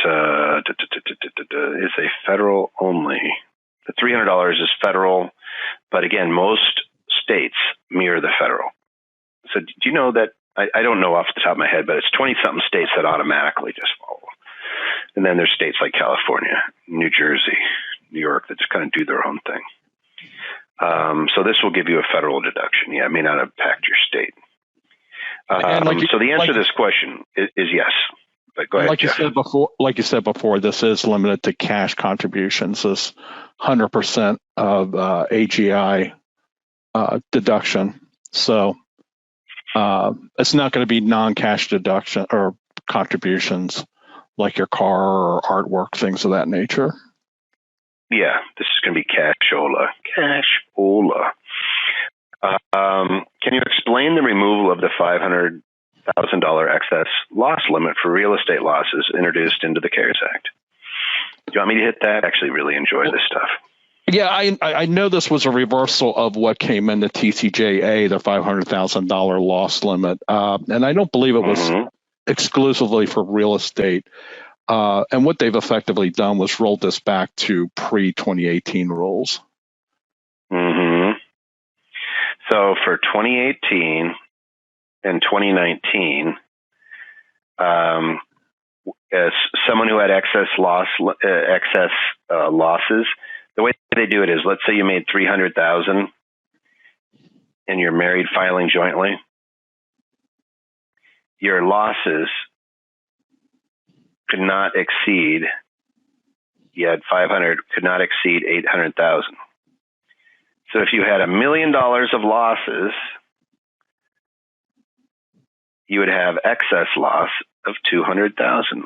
is a federal only. The $300 is federal, but again, most states mirror the federal. So do you know that? I don't know off the top of my head, but it's 20-something states that automatically just follow. And then there's states like California, New Jersey, New York that just kind of do their own thing. So this will give you a federal deduction. Yeah, it may not impact your state. So the answer to this question is yes. But go ahead, like Jeff. You said before, this is limited to cash contributions. This 100% of AGI deduction. So It's not going to be non-cash deduction or contributions like your car or artwork, things of that nature. Yeah, this is going to be cashola. Cashola. Can you explain the removal of the $500,000 excess loss limit for real estate losses introduced into the CARES Act? Do you want me to hit that? I actually really enjoy this stuff. Yeah, I know this was a reversal of what came in the TCJA, the $500,000 loss limit, and I don't believe it was exclusively for real estate. And what they've effectively done was rolled this back to pre-2018 rules. So for 2018 and 2019, as someone who had excess losses, the way they do it is, let's say you made $300,000 and you're married filing jointly. Your losses could not exceed. You had 500, could not exceed 800,000. So if you had $1 million of losses, you would have excess loss of 200,000.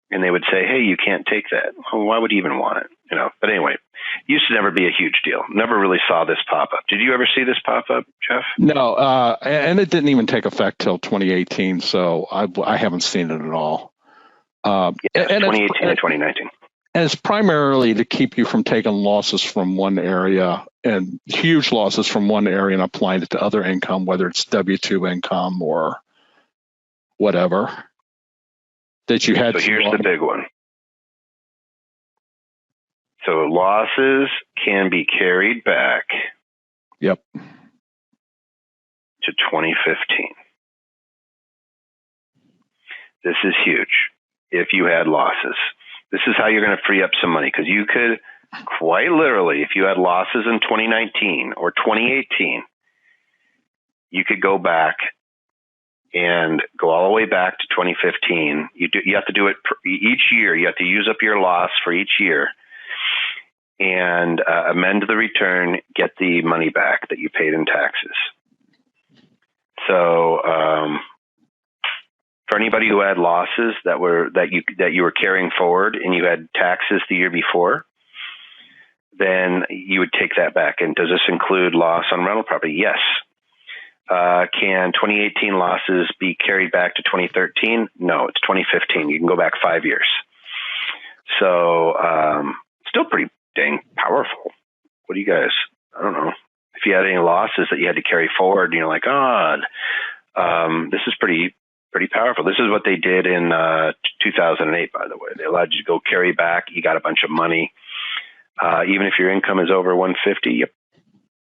And they would say, hey, you can't take that. Well, why would you even want it? You know, but anyway, it used to never be a huge deal. Never really saw this pop up. Did you ever see this pop up, Jeff? No, and it didn't even take effect till 2018, so I haven't seen it at all. And 2018 and 2019. And it's primarily to keep you from taking losses from one area and huge losses from one area and applying it to other income, whether it's W-2 income or whatever that you had. So here's the big one. So losses can be carried back. Yep. To 2015. This is huge. If you had losses, this is how you're going to free up some money, because you could quite literally, if you had losses in 2019 or 2018, you could go back and go all the way back to 2015. You have to do it each year. You have to use up your loss for each year and amend the return, get the money back that you paid in taxes. So for anybody who had losses that you were carrying forward and you had taxes the year before, then you would take that back. And does this include loss on rental property? Yes. Can 2018 losses be carried back to 2013? No, it's 2015. You can go back 5 years. So still pretty dang powerful. What do you guys, I don't know. If you had any losses that you had to carry forward and you're like, this is pretty powerful. This is what they did in 2008, by the way. They allowed you to go carry back. You got a bunch of money. Even if your income is over 150,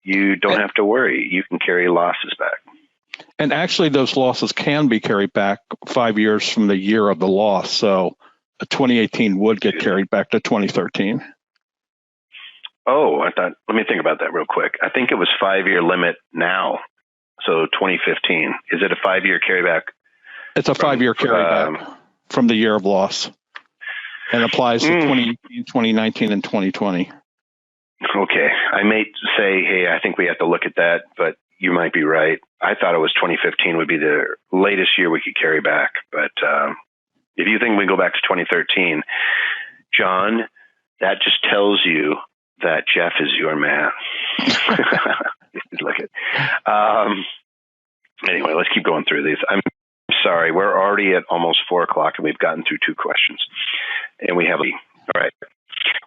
you don't have to worry. You can carry losses back. And actually, those losses can be carried back 5 years from the year of the loss. So 2018 would get carried back to 2013. Oh, let me think about that real quick. I think it was 5-year limit now. So 2015. Is it a 5-year carryback? It's a 5-year carryback from the year of loss and applies to 2018, 2019, and 2020. Okay. I may say, hey, I think we have to look at that, but you might be right. I thought it was 2015 would be the latest year we could carry back. But if you think we go back to 2013, John, that just tells you that Jeff is your man. Look at. Anyway, let's keep going through these. I'm sorry, we're already at almost 4:00 and we've gotten through 2 questions, and we have all right.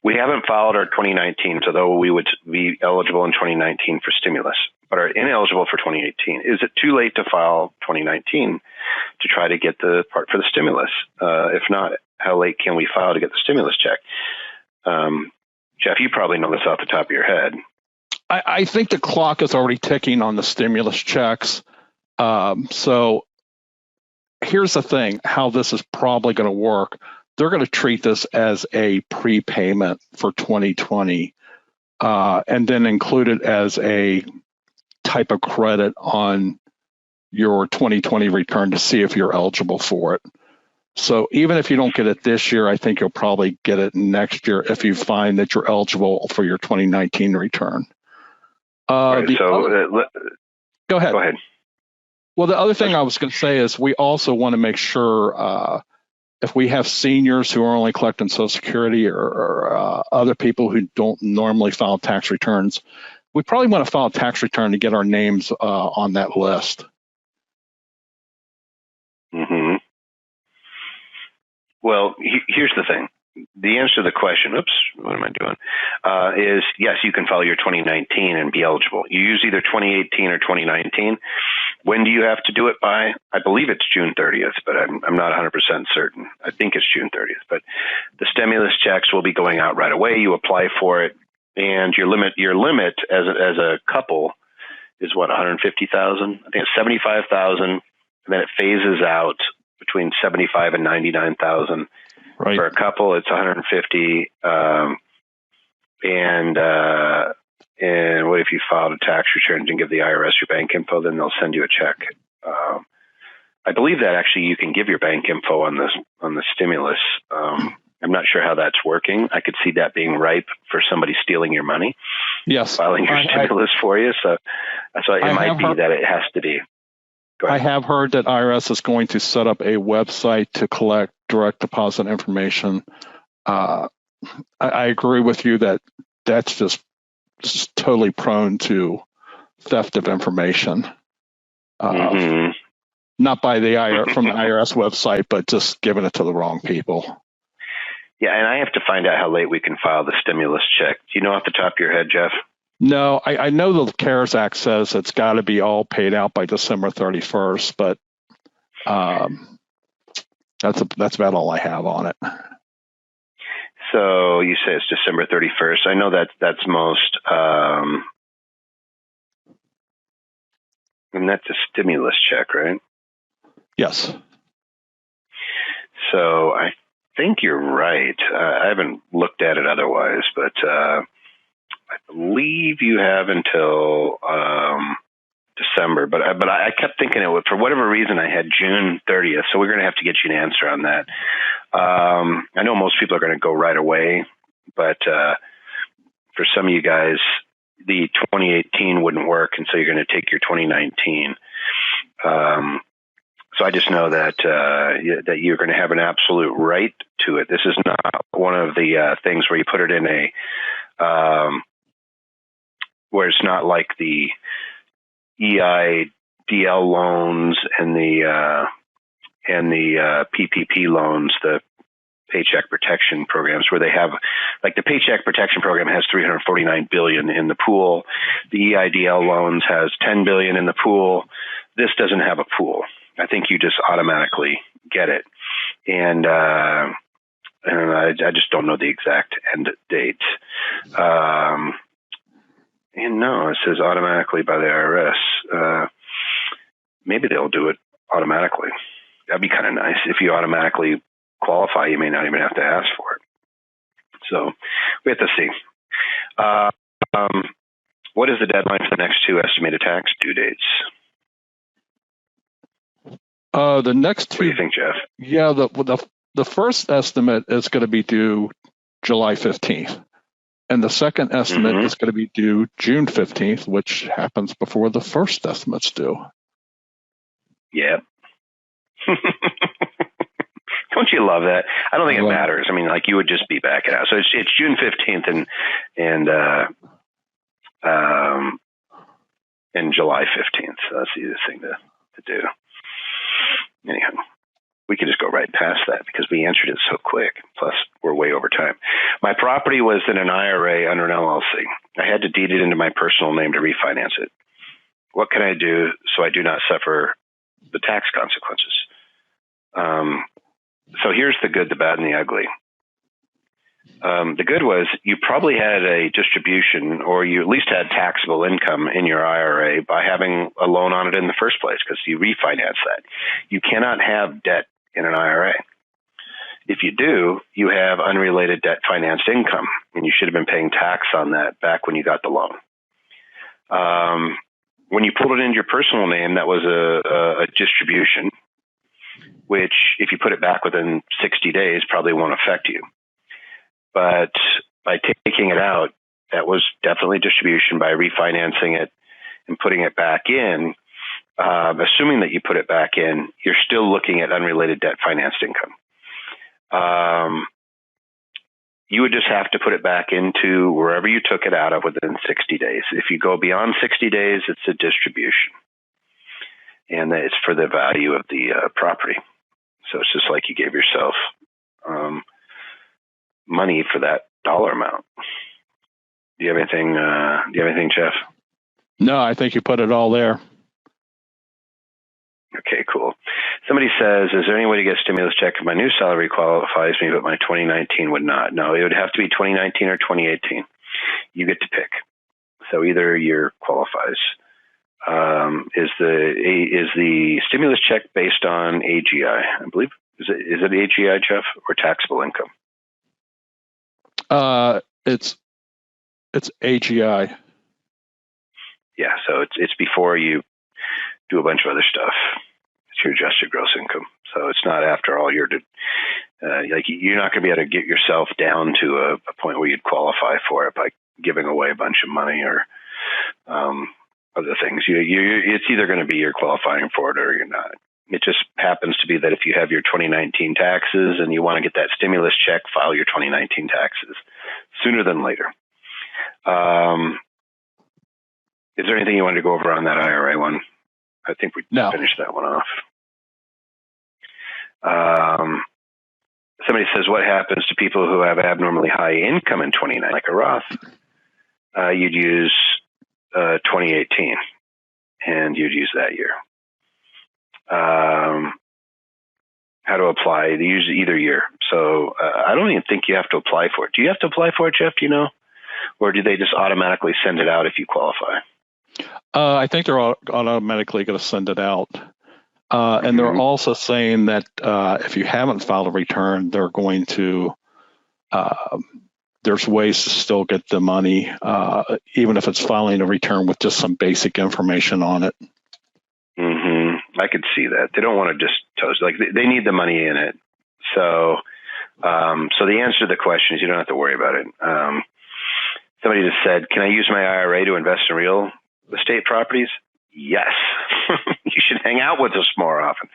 We haven't filed our 2019, so though we would be eligible in 2019 for stimulus, but are ineligible for 2018. Is it too late to file 2019 to try to get the part for the stimulus? If not, how late can we file to get the stimulus check? Jeff, you probably know this off the top of your head. I think the clock is already ticking on the stimulus checks. So here's the thing, how this is probably going to work. They're going to treat this as a prepayment for 2020 and then include it as a type of credit on your 2020 return to see if you're eligible for it. So even if you don't get it this year, I think you'll probably get it next year if you find that you're eligible for your 2019 return. Right, Go Go ahead. Go ahead. Well, the other thing I was going to say is we also want to make sure if we have seniors who are only collecting Social Security or other people who don't normally file tax returns, we probably want to file a tax return to get our names on that list. Mm-hmm. Well, here's the thing. The answer to the question, what am I doing? Is yes, you can file your 2019 and be eligible. You use either 2018 or 2019. When do you have to do it by? I believe it's June 30th, but I'm not 100% certain. I think it's June 30th. But the stimulus checks will be going out right away. You apply for it, and your limit as a couple is what, 150,000? I think it's 75,000, and then it phases out between 75 and 99,000. Right. For a couple, it's 150. And what if you filed a tax return and give the IRS your bank info? Then they'll send you a check. I believe that actually you can give your bank info on the stimulus. I'm not sure how that's working. I could see that being ripe for somebody stealing your money. Yes. Filing your stimulus for you. So it might be that it has to be. I have heard that IRS is going to set up a website to collect direct deposit information. I agree with you that that's just totally prone to theft of information. Not by from the IRS website, but just giving it to the wrong people. Yeah, and I have to find out how late we can file the stimulus check. Do you know off the top of your head, Jeff? No, I know the CARES Act says it's got to be all paid out by December 31st, but that's about all I have on it. So you say it's December 31st. I know that's most, and that's a stimulus check, right? Yes. So I think you're right. I haven't looked at it otherwise, but I believe you have until December, but I kept thinking it would, for whatever reason, I had June 30th. So we're going to have to get you an answer on that. I know most people are going to go right away, but for some of you guys, the 2018 wouldn't work, and so you're going to take your 2019. So I just know that that you're going to have an absolute right to it. This is not one of the things where you put it in a where it's not like the EIDL loans and the PPP loans, the Paycheck Protection Programs, where they have, like, the Paycheck Protection Program has $349 billion in the pool. The EIDL loans has $10 billion in the pool. This doesn't have a pool. I think you just automatically get it, and I just don't know the exact end date. And no, it says automatically by the IRS. Maybe they'll do it automatically. That'd be kind of nice. If you automatically qualify, you may not even have to ask for it. So we have to see. What is the deadline for the next two estimated tax due dates? The next two. What do you think, Jeff? Yeah, the first estimate is going to be due July 15th. And the second estimate is going to be due June 15th, which happens before the first estimate's due. Yeah. Don't you love that? I don't think it matters. I mean, like, you would just be backing out. So it's June 15th and July 15th. So that's the easiest thing to do. Anyhow, we could just go right past that because we answered it so quick. Plus, we're way over time. My property was in an IRA under an LLC. I had to deed it into my personal name to refinance it. What can I do so I do not suffer the tax consequences? So here's the good, the bad, and the ugly. The good was you probably had a distribution, or you at least had taxable income in your IRA by having a loan on it in the first place, because you refinance that. You cannot have debt in an IRA. If you do, you have unrelated debt financed income, and you should have been paying tax on that back when you got the loan. When you pulled it into your personal name, that was a distribution, which, if you put it back within 60 days, probably won't affect you. But by taking it out, that was definitely distribution. By refinancing it and putting it back in, assuming that you put it back in, you're still looking at unrelated debt financed income. You would just have to put it back into wherever you took it out of within 60 days. If you go beyond 60 days, it's a distribution. And it's for the value of the property. So it's just like you gave yourself money for that dollar amount. Do you have anything, Jeff? No, I think you put it all there. Okay, cool. Somebody says, is there any way to get a stimulus check if my new salary qualifies me, but my 2019 would not? No, it would have to be 2019 or 2018. You get to pick. So either year qualifies. Is the stimulus check based on AGI? I believe. Is it AGI, Jeff, or taxable income? It's AGI. Yeah, so it's before you do a bunch of other stuff. It's your adjusted gross income. So it's not after all you're you're not going to be able to get yourself down to a point where you'd qualify for it by giving away a bunch of money or other things. It's either going to be you're qualifying for it or you're not. It just happens to be that if you have your 2019 taxes and you want to get that stimulus check, file your 2019 taxes sooner than later. Is there anything you wanted to go over on that IRA one? I think we finished that one off. Somebody says, what happens to people who have abnormally high income in 2019, like a Roth? You'd use 2018, and you'd use that year. How to apply? You use either year. So I don't even think you have to apply for it. Do you have to apply for it, Jeff? Do you know? Or do they just automatically send it out if you qualify? I think they're automatically going to send it out. And they're also saying that if you haven't filed a return, they're going to, there's ways to still get the money, even if it's filing a return with just some basic information on it. I could see that. They don't want to just toast, like they need the money in it. So, so the answer to the question is you don't have to worry about it. Somebody just said, can I use my IRA to invest in real estate properties? Yes. You should hang out with us more often.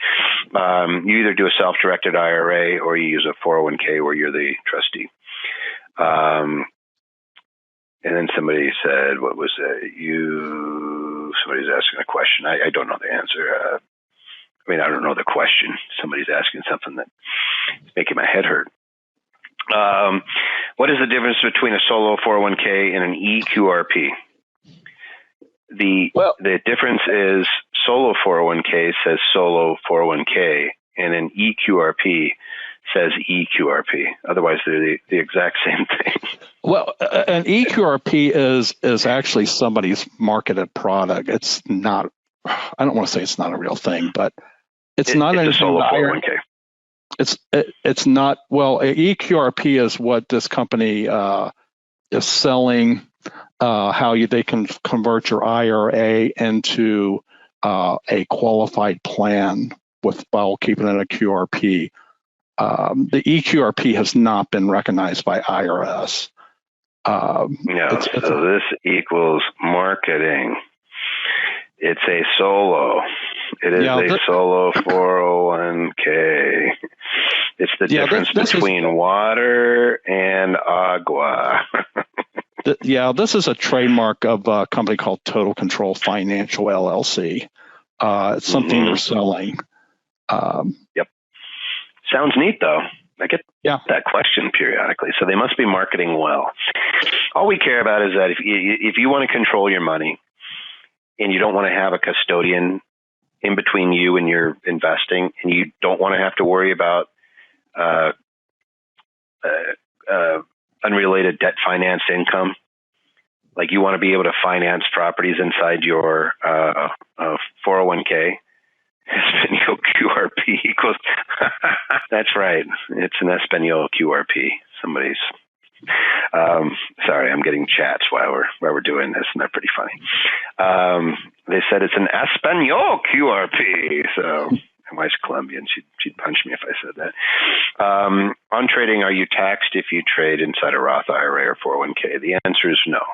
You either do a self-directed IRA or you use a 401k where you're the trustee. And then somebody said, what was it? Somebody's asking a question. I don't know the answer. I don't know the question. Somebody's asking something that's making my head hurt. What is the difference between a solo 401k and an EQRP? The difference is solo 401k says solo 401k, and an EQRP says EQRP. Otherwise, they're the exact same thing. Well, an EQRP is actually somebody's marketed product. It's not. I don't want to say it's not a real thing, but it's not a solo 401k. It's not. Well, EQRP is what this company is selling. How they can convert your IRA into a qualified plan while keeping it a QRP. The EQRP has not been recognized by IRS. So this equals marketing. It's a solo. It is a solo 401k. It's the difference between water and agua. This is a trademark of a company called Total Control Financial LLC. It's something they're selling. Yep. Sounds neat, though. I get that question periodically. So they must be marketing well. All we care about is that if you want to control your money and you don't want to have a custodian in between you and your investing, and you don't want to have to worry about unrelated debt finance income, like you want to be able to finance properties inside your 401k, Espanol QRP equals. That's right. It's an Espanol QRP. Somebody's. Sorry, I'm getting chats while we're doing this, and they're pretty funny. They said it's an Espanol QRP. So my wife's Colombian. She'd punch me if I said that. On trading, are you taxed if you trade inside a Roth IRA or 401k? The answer is no.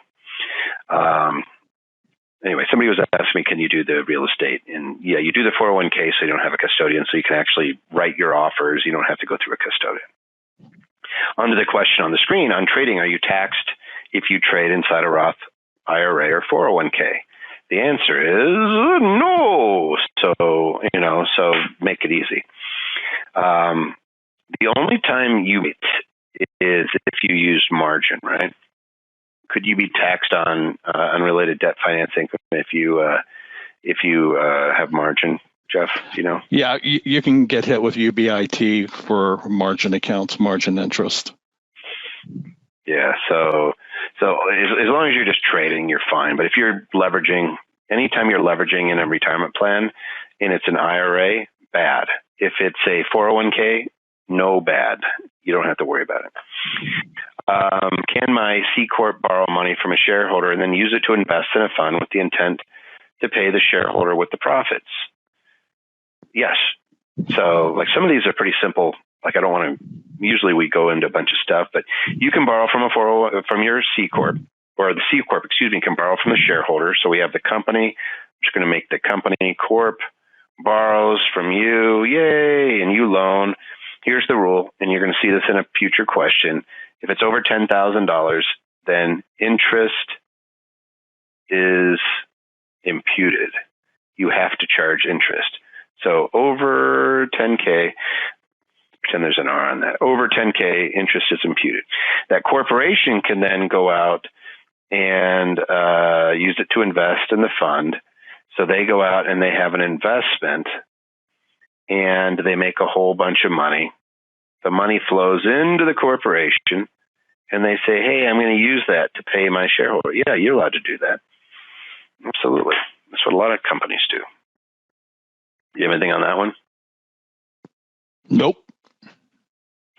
anyway, somebody was asking me, can you do the real estate? And yeah, you do the 401k so you don't have a custodian, so you can actually write your offers. You don't have to go through a custodian. On to the question on the screen, on trading, are you taxed if you trade inside a Roth IRA or 401k? The answer is no. So, so make it easy. The only time you is if you use margin, right? Could you be taxed on unrelated debt financing if you have margin, Jeff? Yeah, you can get hit with UBIT for margin accounts, margin interest. Yeah, so as long as you're just trading, you're fine. But if you're leveraging, anytime you're leveraging in a retirement plan and it's an IRA, bad. If it's a 401k, no bad. You don't have to worry about it. Can my C-Corp borrow money from a shareholder and then use it to invest in a fund with the intent to pay the shareholder with the profits? Yes. So, like, some of these are pretty simple. Like, I don't want to. Usually, we go into a bunch of stuff, but you can borrow from your C-Corp, or the C-Corp, can borrow from the shareholder. So we have the company. I'm just going to make the company corp borrows from you, yay, and you loan. Here's the rule, and you're going to see this in a future question. If it's over $10,000, then interest is imputed. You have to charge interest. So over 10K, pretend there's an R on that. Over 10K, interest is imputed. That corporation can then go out and use it to invest in the fund. So they go out and they have an investment and they make a whole bunch of money. The money flows into the corporation and they say, hey, I'm going to use that to pay my shareholder. Yeah, you're allowed to do that. Absolutely. That's what a lot of companies do. You have anything on that one? Nope.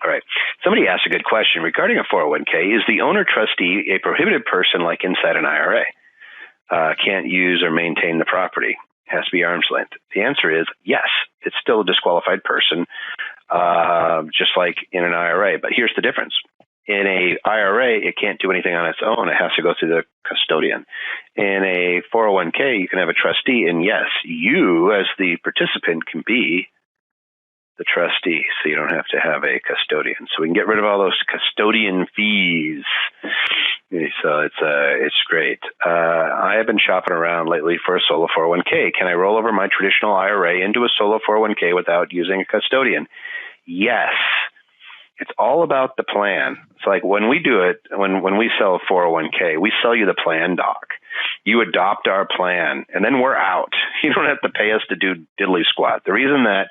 All right. Somebody asked a good question regarding a 401k. Is the owner trustee a prohibited person like inside an IRA? Can't use or maintain the property. Has to be arm's length. The answer is yes. It's still a disqualified person, just like in an IRA. But here's the difference. In a IRA, it can't do anything on its own. It has to go through the custodian. In a 401k, you can have a trustee, and yes, you as the participant can be the trustee, so you don't have to have a custodian. So we can get rid of all those custodian fees. So it's great. I have been shopping around lately for a solo 401k. Can I roll over my traditional IRA into a solo 401k without using a custodian? Yes. It's all about the plan. It's like when we do it, when we sell a 401k, we sell you the plan doc. You adopt our plan, and then we're out. You don't have to pay us to do diddly squat. The reason that,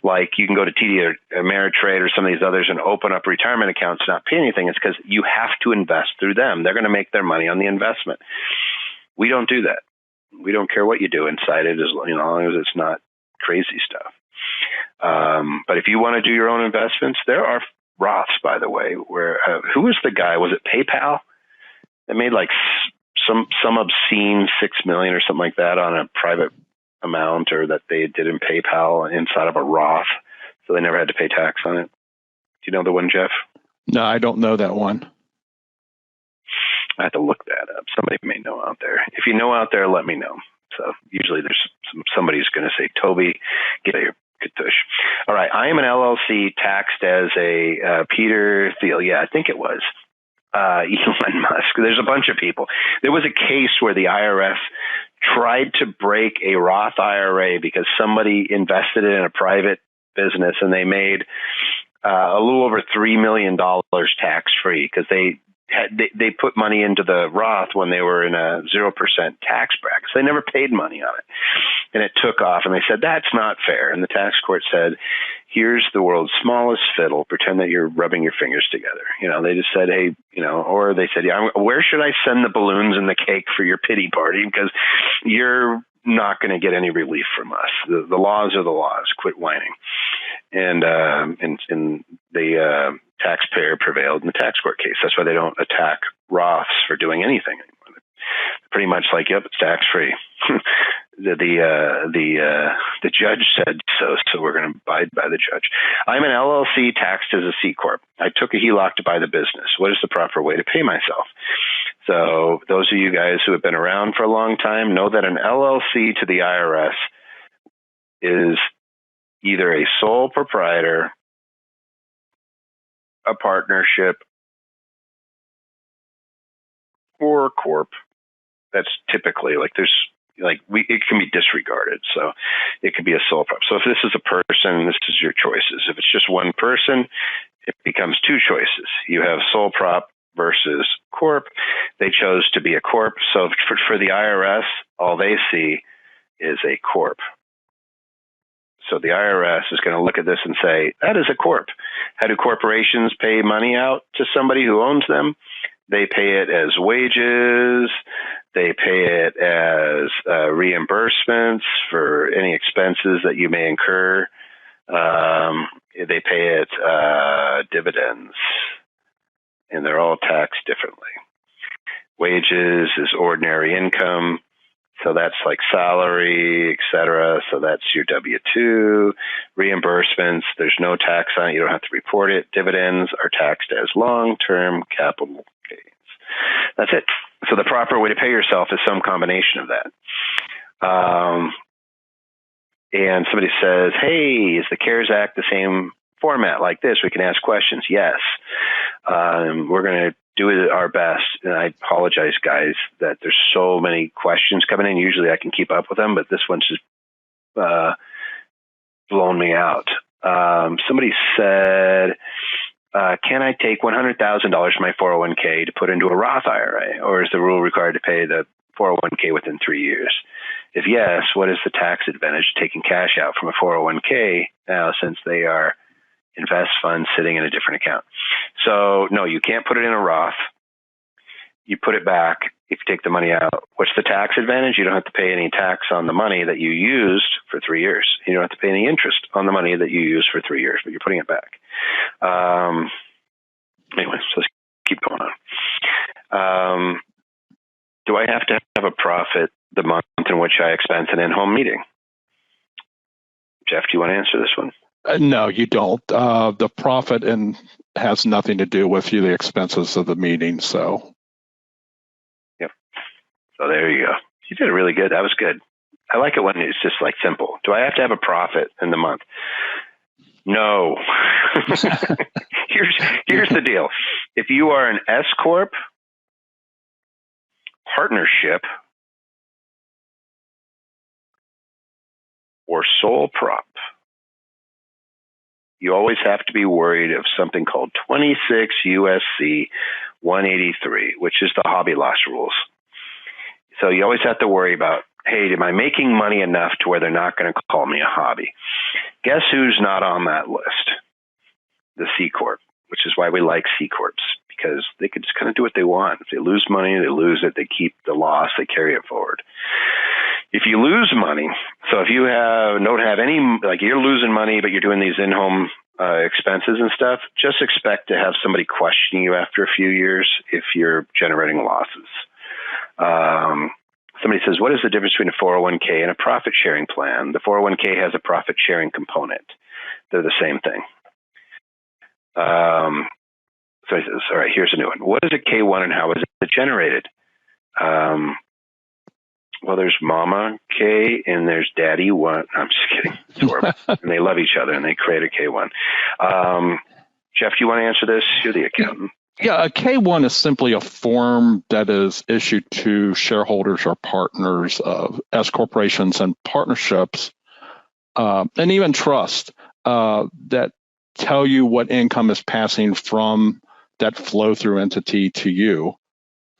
like, you can go to TD or Ameritrade or some of these others and open up retirement accounts and not pay anything is because you have to invest through them. They're going to make their money on the investment. We don't do that. We don't care what you do inside it, as long as it's not crazy stuff. But if you want to do your own investments, there are Roths, by the way, where who was the guy? Was it PayPal? They made like some obscene $6 million or something like that on a private amount, or that they did in PayPal inside of a Roth, so they never had to pay tax on it. Do you know the one, Jeff? No, I don't know that one. I have to look that up. Somebody may know out there. If you know out there, let me know. So usually there's somebody's going to say, Toby, get here. Good tush. All right. I am an LLC taxed as a Peter Thiel. Yeah, I think it was Elon Musk. There's a bunch of people. There was a case where the IRS tried to break a Roth IRA because somebody invested in a private business and they made a little over $3 million tax free because they put money into the Roth when they were in a 0% tax bracket. So they never paid money on it. And it took off, and they said, that's not fair. And the tax court said, here's the world's smallest fiddle. Pretend that you're rubbing your fingers together. They just said, hey, or they said, yeah, where should I send the balloons and the cake for your pity party? Because you're not going to get any relief from us. The laws are the laws. Quit whining. And the taxpayer prevailed in the tax court case. That's why they don't attack Roths for doing anything anymore. Pretty much like, yep, it's tax free. The judge said so we're going to abide by the judge. I'm an LLC taxed as a C-Corp. I took a HELOC to buy the business. What is the proper way to pay myself? So those of you guys who have been around for a long time know that an LLC to the IRS is either a sole proprietor, a partnership, or a corp. That's typically it can be disregarded. So it could be a sole prop. So if this is a person, this is your choices. If it's just one person, it becomes two choices. You have sole prop versus corp. They chose to be a corp. So for the IRS, all they see is a corp. So the IRS is going to look at this and say, that is a corp. How do corporations pay money out to somebody who owns them? They pay it as wages. They pay it as reimbursements for any expenses that you may incur. They pay it dividends, and they're all taxed differently. Wages is ordinary income. So that's like salary, et cetera. So that's your W-2. Reimbursements, there's no tax on it. You don't have to report it. Dividends are taxed as long-term capital gains. That's it. So the proper way to pay yourself is some combination of that. And somebody says, hey, is the CARES Act the same format like this? We can ask questions. Yes. We're going to do our best. And I apologize, guys, that there's so many questions coming in. Usually I can keep up with them, but this one's just blown me out. Somebody said, can I take $100,000 from my 401k to put into a Roth IRA, or is the rule required to pay the 401k within 3 years? If yes, what is the tax advantage of taking cash out from a 401k now, since they are invest funds sitting in a different account? So no, you can't put it in a Roth. You put it back if you take the money out. What's the tax advantage? You don't have to pay any tax on the money that you used for 3 years. You don't have to pay any interest on the money that you used for 3 years, but you're putting it back. Anyway, so let's keep going on. Do I have to have a profit the month in which I expense an in-home meeting? Jeff, do you want to answer this one? No, you don't. The profit has nothing to do with the expenses of the meeting. So, yep. So there you go. You did it really good. That was good. I like it when it's just like simple. Do I have to have a profit in the month? No. Here's the deal. If you are an S-Corp, partnership, or sole prop, you always have to be worried of something called 26 USC 183, which is the hobby loss rules. So you always have to worry about, hey, am I making money enough to where they're not going to call me a hobby? Guess who's not on that list? The C-Corp, which is why we like C-Corps, because they could just kind of do what they want. If they lose money, they lose it. They keep the loss. They carry it forward. If you lose money, so if you don't have any, like you're losing money, but you're doing these in-home expenses and stuff, just expect to have somebody question you after a few years if you're generating losses. Somebody says, what is the difference between a 401k and a profit sharing plan? The 401k has a profit sharing component. They're the same thing. So he says, all right, here's a new one. What is a K1 and how is it generated? Well, there's Mama K and there's Daddy 1. I'm just kidding. It's horrible. And they love each other and they create a K1. Jeff, do you want to answer this? You're the accountant. Yeah, a K1 is simply a form that is issued to shareholders or partners of S corporations and partnerships, and even trust that tell you what income is passing from that flow through entity to you.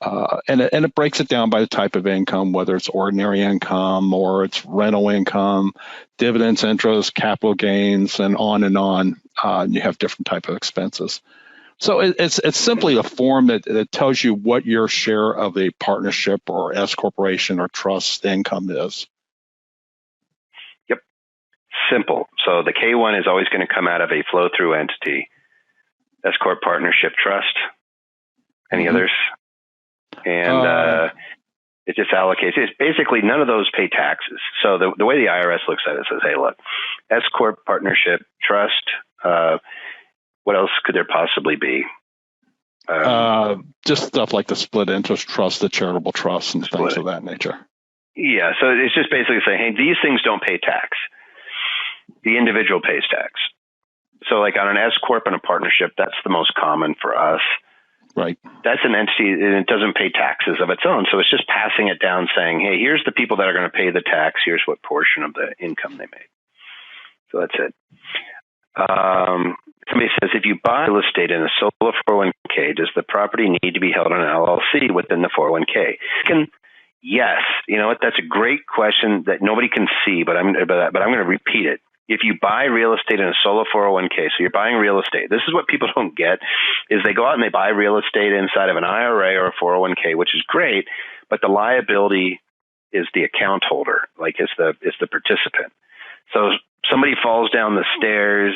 And it breaks it down by the type of income, whether it's ordinary income or it's rental income, dividends, interest, capital gains, and on and on. You have different type of expenses. So it's simply a form that tells you what your share of a partnership or S corporation or trust income is. Yep. Simple. So the K1 is always going to come out of a flow-through entity. S Corp, partnership, trust. Any others? And it just allocates. It's basically none of those pay taxes. So the way the IRS looks at it says, hey, look, S Corp, partnership, trust, what else could there possibly be? Just stuff like the split interest trust, the charitable trust, and things of that nature. Yeah, so it's just basically saying, hey, these things don't pay tax. The individual pays tax. So like on an S-Corp and a partnership, that's the most common for us. Right. That's an entity and it doesn't pay taxes of its own. So it's just passing it down saying, hey, here's the people that are going to pay the tax. Here's what portion of the income they made. So that's it. Somebody says, if you buy real estate in a solo 401k, does the property need to be held on an LLC within the 401k? Yes. You know what? That's a great question that nobody can see, but I'm going to repeat it. If you buy real estate in a solo 401k, so you're buying real estate, this is what people don't get, is they go out and they buy real estate inside of an IRA or a 401k, which is great, but the liability is the account holder, like is the participant. So somebody falls down the stairs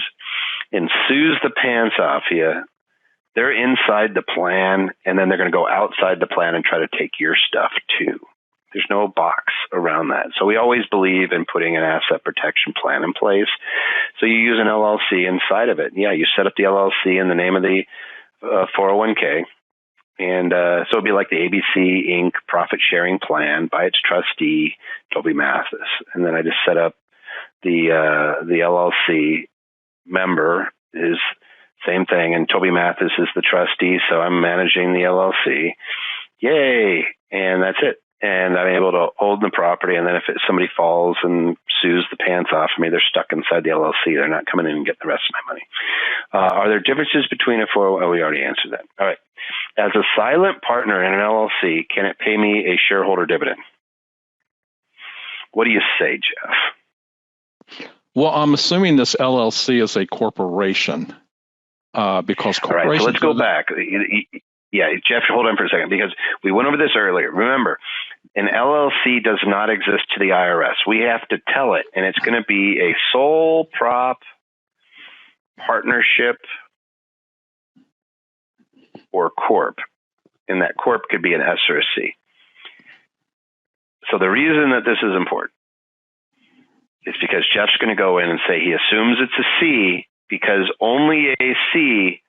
and sues the pants off you, they're inside the plan, and then they're going to go outside the plan and try to take your stuff too. There's no box around that. So we always believe in putting an asset protection plan in place. So you use an LLC inside of it. Yeah, you set up the LLC in the name of the 401k. And so it'd be like the ABC Inc. profit sharing plan by its trustee, Toby Mathis. And then I just set up the LLC member is same thing. And Toby Mathis is the trustee. So I'm managing the LLC. Yay. And that's it. And I'm able to hold the property. And then if somebody falls and sues the pants off of me, they're stuck inside the LLC. They're not coming in and getting the rest of my money. Are there differences between a 401k? Oh, we already answered that. All right. As a silent partner in an LLC, can it pay me a shareholder dividend? What do you say, Jeff? Well, I'm assuming this LLC is a corporation because corporations. All right, so let's go back. Yeah, Jeff, hold on for a second because we went over this earlier. Remember, an LLC does not exist to the IRS. We have to tell it, and it's going to be a sole prop partnership or corp, and that corp could be an S or a C. So the reason that this is important is because Jeff's going to go in and say he assumes it's a C because only a C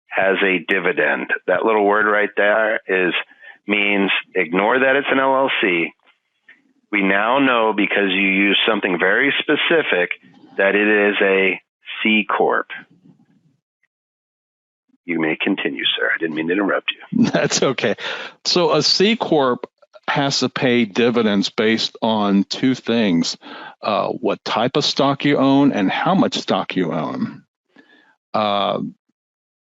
has a dividend. That little word right there means ignore that it's an LLC. We now know because you use something very specific that it is a C-Corp. You may continue, sir. I didn't mean to interrupt you. That's okay. So a C-Corp has to pay dividends based on two things, what type of stock you own and how much stock you own.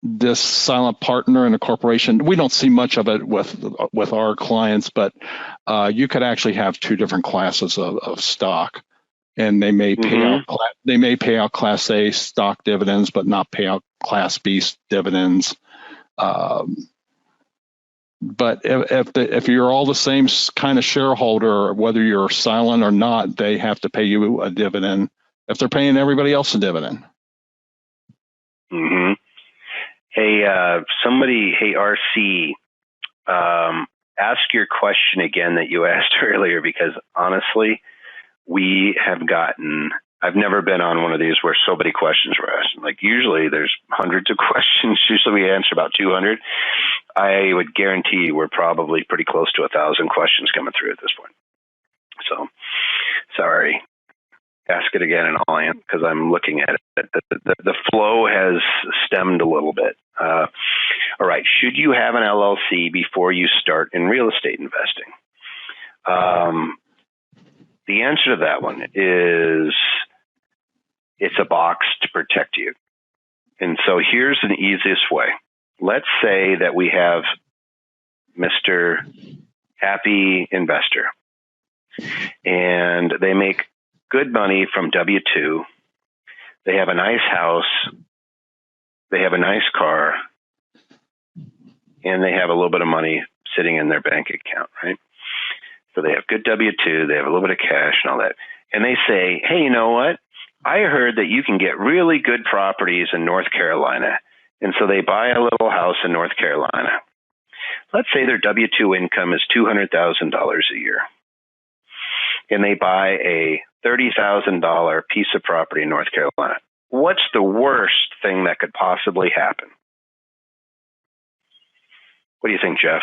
This silent partner in a corporation, we don't see much of it with our clients, but you could actually have two different classes of stock, and they may pay out Class A stock dividends, but not pay out Class B dividends. But if you're all the same kind of shareholder, whether you're silent or not, they have to pay you a dividend if they're paying everybody else a dividend. Mm-hmm. Hey, RC, ask your question again that you asked earlier, because honestly, I've never been on one of these where so many questions were asked. Like usually there's hundreds of questions. Usually we answer about 200. I would guarantee we're probably pretty close to 1,000 questions coming through at this point. So sorry. Ask it again and I'll answer because I'm looking at it. The flow has stemmed a little bit. All right. Should you have an LLC before you start in real estate investing? The answer to that one is it's a box to protect you. And so here's an easiest way. Let's say that we have Mr. Happy Investor, and they make good money from W-2. They have a nice house. They have a nice car. And they have a little bit of money sitting in their bank account, right? So they have good W-2. They have a little bit of cash and all that. And they say, hey, you know what? I heard that you can get really good properties in North Carolina. And so they buy a little house in North Carolina. Let's say their W-2 income is $200,000 a year. And they buy a $30,000 piece of property in North Carolina. What's the worst thing that could possibly happen? What do you think, Jeff?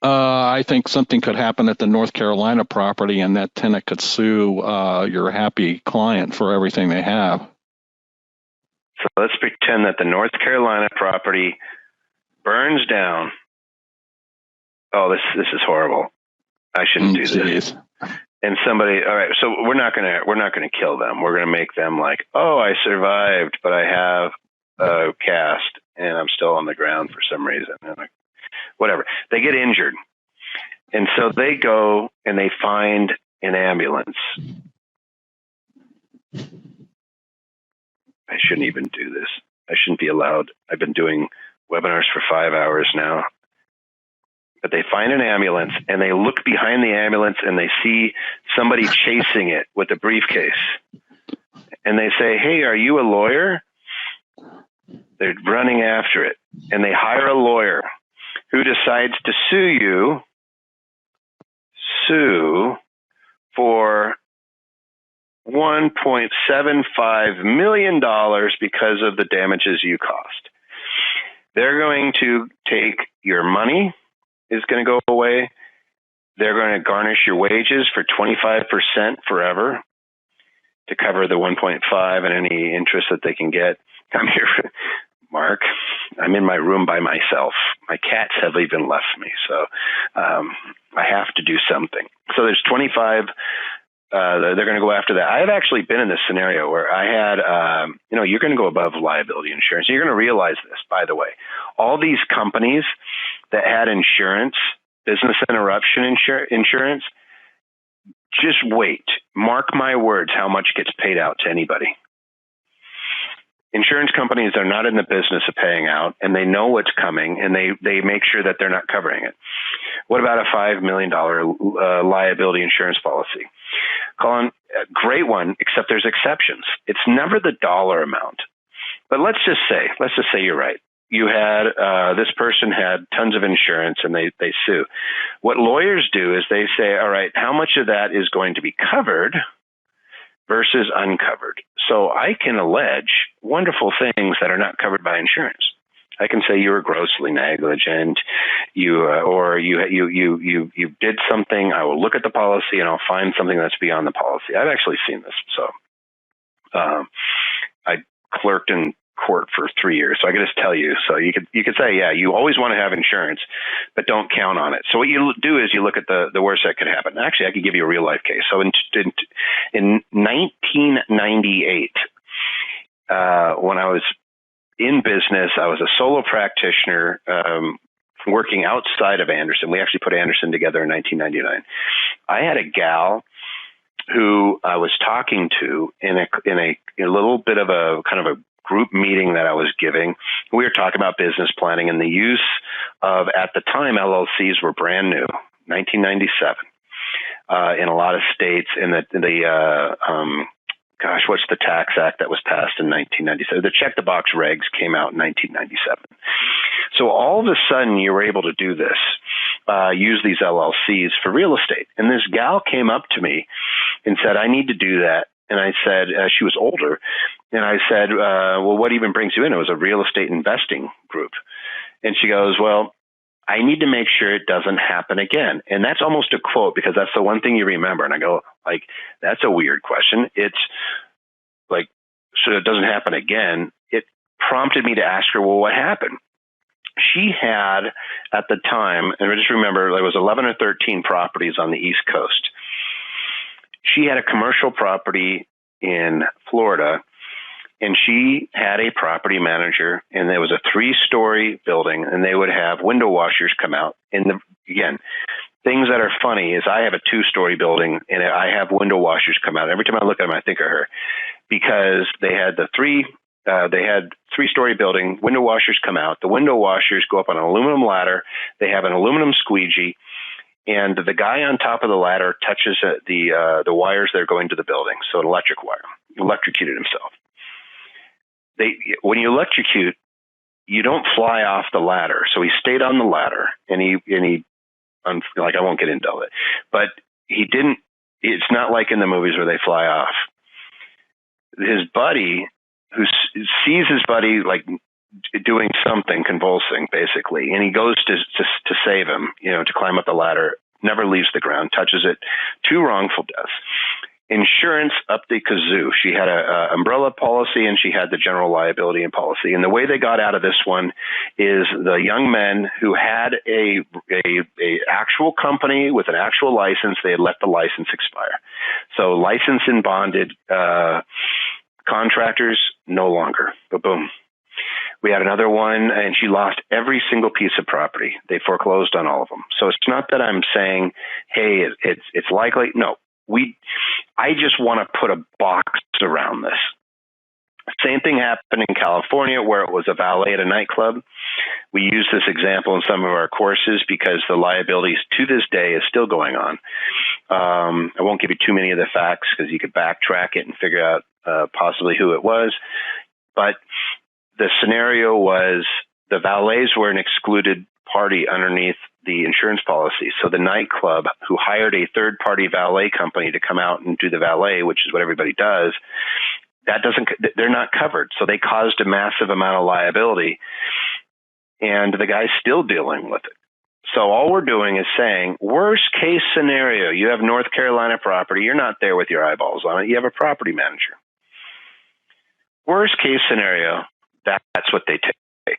I think something could happen at the North Carolina property, and that tenant could sue your happy client for everything they have. So let's pretend that the North Carolina property burns down. Oh, this is horrible. I shouldn't do this. And somebody, all right, so we're not gonna kill them. We're gonna make them like, oh, I survived, but I have a cast and I'm still on the ground for some reason. And like, whatever. They get injured. And so they go and they find an ambulance. I shouldn't even do this. I shouldn't be allowed. I've been doing webinars for 5 hours now. But they find an ambulance and they look behind the ambulance and they see somebody chasing it with a briefcase. And they say, hey, are you a lawyer? They're running after it. And they hire a lawyer who decides to sue for $1.75 million because of the damages you caused. They're going to take your money is going to go away. They're going to garnish your wages for 25% forever to cover the 1.5 and any interest that they can get. I'm here, Mark. I'm in my room by myself. My cats have even left me, so I have to do something. So there's 25. They're going to go after that. I have actually been in this scenario where I had, you're going to go above liability insurance. You're going to realize this, by the way. All these companies that had insurance, business interruption insurance, just wait. Mark my words, how much gets paid out to anybody. Insurance companies are not in the business of paying out, and they know what's coming, and they make sure that they're not covering it. What about a $5 million liability insurance policy? Colin, a great one, except there's exceptions. It's never the dollar amount. But let's just say you're right. You had, this person had tons of insurance and they sue. What lawyers do is they say, all right, how much of that is going to be covered versus uncovered? So I can allege wonderful things that are not covered by insurance. I can say you were grossly negligent, you did something. I will look at the policy and I'll find something that's beyond the policy. I've actually seen this. So I clerked in court for 3 years, so I can just tell you. So you could say, yeah, you always want to have insurance, but don't count on it. So what you do is you look at the worst that could happen. Actually, I could give you a real life case. So in 1998, when I was in business, I was a solo practitioner working outside of Anderson. We actually put Anderson together in 1999. I had a gal who I was talking to in a little bit of a kind of a group meeting that I was giving. We were talking about business planning and the use of, at the time, LLCs were brand new, 1997, in a lot of states. In what's the Tax Act that was passed in 1997? The check the box regs came out in 1997. So all of a sudden you were able to do this, use these LLCs for real estate. And this gal came up to me and said, I need to do that. And I said, she was older. And I said, well, what even brings you in? It was a real estate investing group. And she goes, well, I need to make sure it doesn't happen again. And that's almost a quote because that's the one thing you remember. And I go, like, that's a weird question. It's like, so it doesn't happen again. It prompted me to ask her, well, what happened? She had, at the time, and I just remember there was 11 or 13 properties on the East Coast. She had a commercial property in Florida, and she had a property manager, and there was a 3-story building, and they would have window washers come out. And again, things that are funny is I have a 2-story building, and I have window washers come out. Every time I look at them, I think of her because they had the 3-story building, window washers come out. The window washers go up on an aluminum ladder. They have an aluminum squeegee. And the guy on top of the ladder touches the wires that are going to the building, so an electric wire. He electrocuted himself. When you electrocute, you don't fly off the ladder. So he stayed on the ladder, and he like, I won't get into it, but he didn't. It's not like in the movies where they fly off. His buddy, who sees his buddy like doing something, convulsing, basically. And he goes to save him, to climb up the ladder, never leaves the ground, touches it. 2 wrongful deaths. Insurance up the kazoo. She had a umbrella policy and she had the general liability and policy. And the way they got out of this one is the young men who had a actual company with an actual license, they had let the license expire. So licensed and bonded contractors, no longer. But boom. We had another one, and she lost every single piece of property. They foreclosed on all of them. So it's not that I'm saying, hey, it's likely. No, I just want to put a box around this. Same thing happened in California where it was a valet at a nightclub. We use this example in some of our courses because the liabilities to this day is still going on. I won't give you too many of the facts because you could backtrack it and figure out possibly who it was. But the scenario was the valets were an excluded party underneath the insurance policy. So the nightclub who hired a third-party valet company to come out and do the valet, which is what everybody does, they're not covered. So they caused a massive amount of liability, and the guy's still dealing with it. So all we're doing is saying, worst case scenario, you have North Carolina property, you're not there with your eyeballs on it, you have a property manager. Worst case scenario, that's what they take.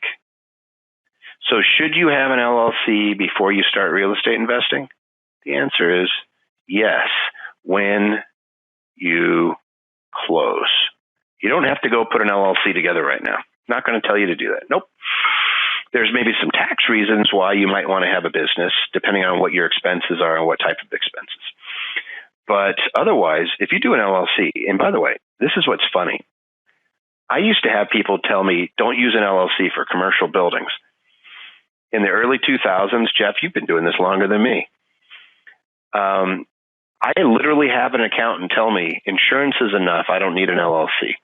So should you have an LLC before you start real estate investing? The answer is yes, when you close. You don't have to go put an LLC together right now. I'm not going to tell you to do that. Nope. There's maybe some tax reasons why you might want to have a business, depending on what your expenses are and what type of expenses. But otherwise, if you do an LLC, and by the way, this is what's funny. I used to have people tell me, don't use an LLC for commercial buildings. In the early 2000s, Jeff, you've been doing this longer than me. I literally have an accountant tell me, insurance is enough, I don't need an LLC.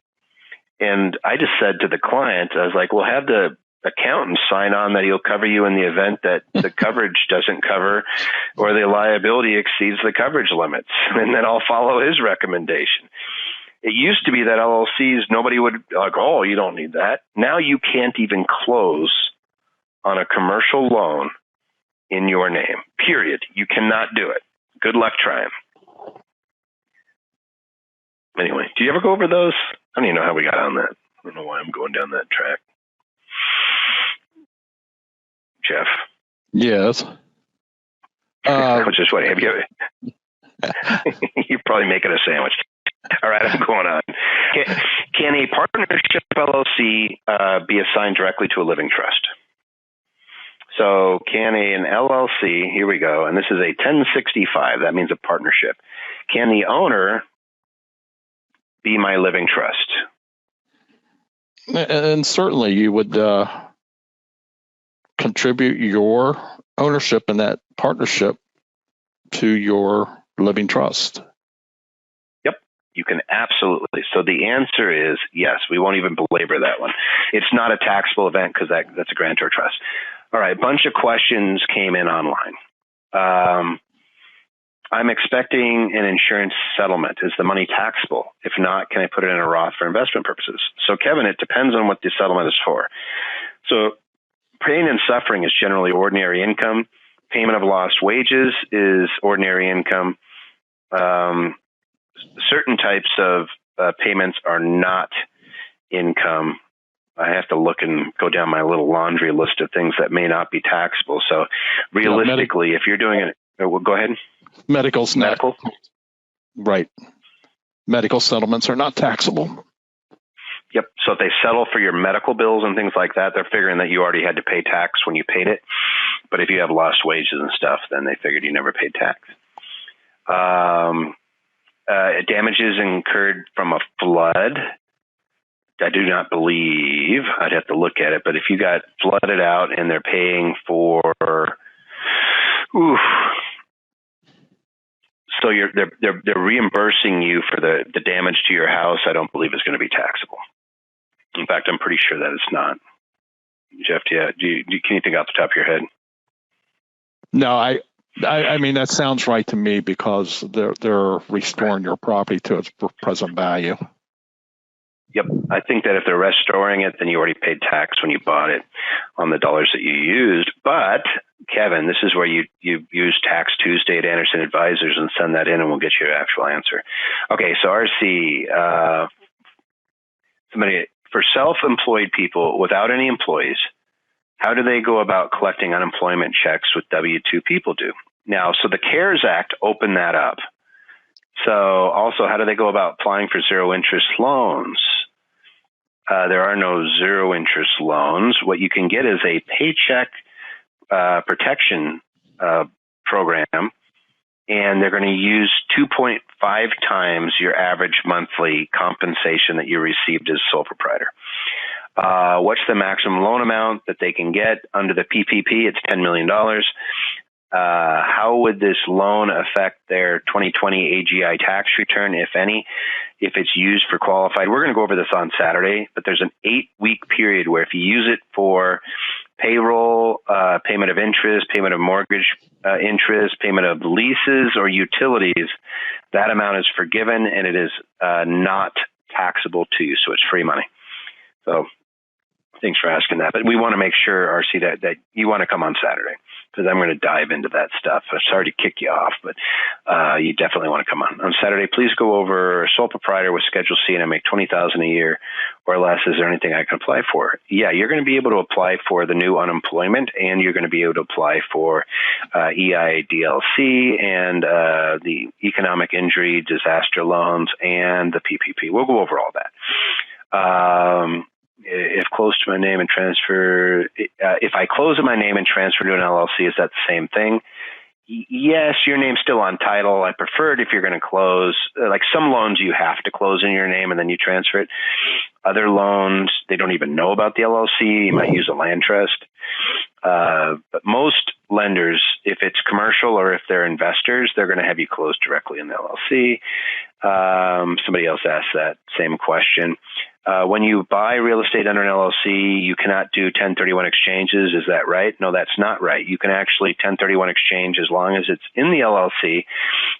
And I just said to the client, I was like, well, have the accountant sign on that he'll cover you in the event that the coverage doesn't cover or the liability exceeds the coverage limits. And then I'll follow his recommendation. It used to be that LLCs, nobody would like, oh, you don't need that. Now you can't even close on a commercial loan in your name, period. You cannot do it. Good luck trying. Anyway, do you ever go over those? I don't even know how we got on that. I don't know why I'm going down that track. Jeff? Yes. Just what, have you you're probably making a sandwich. All right, I'm going on. Can a partnership LLC be assigned directly to a living trust? So can an LLC, here we go, and this is a 1065, that means a partnership. Can the owner be my living trust? And certainly you would contribute your ownership in that partnership to your living trust. Yep, you can absolutely. So the answer is yes. We won't even belabor that one. It's not a taxable event because that's a grantor trust. All right, a bunch of questions came in online. I'm expecting an insurance settlement. Is the money taxable? If not, can I put it in a Roth for investment purposes? So, Kevin, it depends on what the settlement is for. So, pain and suffering is generally ordinary income. Payment of lost wages is ordinary income. Certain types of payments are not income. I have to look and go down my little laundry list of things that may not be taxable. So, realistically, if you're doing it, well, go ahead. Medical. Right. Medical settlements are not taxable. Yep. So if they settle for your medical bills and things like that, they're figuring that you already had to pay tax when you paid it. But if you have lost wages and stuff, then they figured you never paid tax. Damages incurred from a flood. I do not believe, I'd have to look at it, but if you got flooded out and they're paying for, so they're reimbursing you for the damage to your house, I don't believe is going to be taxable. In fact, I'm pretty sure that it's not. Jeff, can you think off the top of your head? No, I mean, that sounds right to me because they're restoring your property to its present value. Yep. I think that if they're restoring it, then you already paid tax when you bought it on the dollars that you used. But Kevin, this is where you use Tax Tuesday at Anderson Advisors and send that in and we'll get you an actual answer. Okay, so RC, somebody, for self-employed people without any employees, how do they go about collecting unemployment checks with W-2 people do? Now, so the CARES Act opened that up. So also, how do they go about applying for zero interest loans? There are no zero interest loans. What you can get is a paycheck protection program, and they're going to use 2.5 times your average monthly compensation that you received as sole proprietor. What's the maximum loan amount that they can get under the PPP? It's $10 million. How would this loan affect their 2020 AGI tax return, if any, if it's used for qualified? We're going to go over this on Saturday, but there's an 8-week period where if you use it for payroll, payment of interest, payment of mortgage interest, payment of leases or utilities, that amount is forgiven and it is not taxable to you. So it's free money. So thanks for asking that. But we want to make sure, RC, that you want to come on Saturday because I'm going to dive into that stuff. I'm sorry to kick you off, but you definitely want to come on Saturday. Please go over sole proprietor with Schedule C and I make $20,000 a year or less. Is there anything I can apply for? Yeah, you're going to be able to apply for the new unemployment and you're going to be able to apply for EIDLC and the economic injury disaster loans and the PPP. We'll go over all that. If close to my name and transfer, if I close in my name and transfer to an LLC, is that the same thing? Yes, your name's still on title. I prefer it if you're going to close. Like some loans, you have to close in your name and then you transfer it. Other loans, they don't even know about the LLC. You might use a land trust. But most lenders, if it's commercial or if they're investors, they're going to have you close directly in the LLC. Somebody else asked that same question. When you buy real estate under an LLC, you cannot do 1031 exchanges. Is that right? No, that's not right. You can actually 1031 exchange as long as it's in the LLC,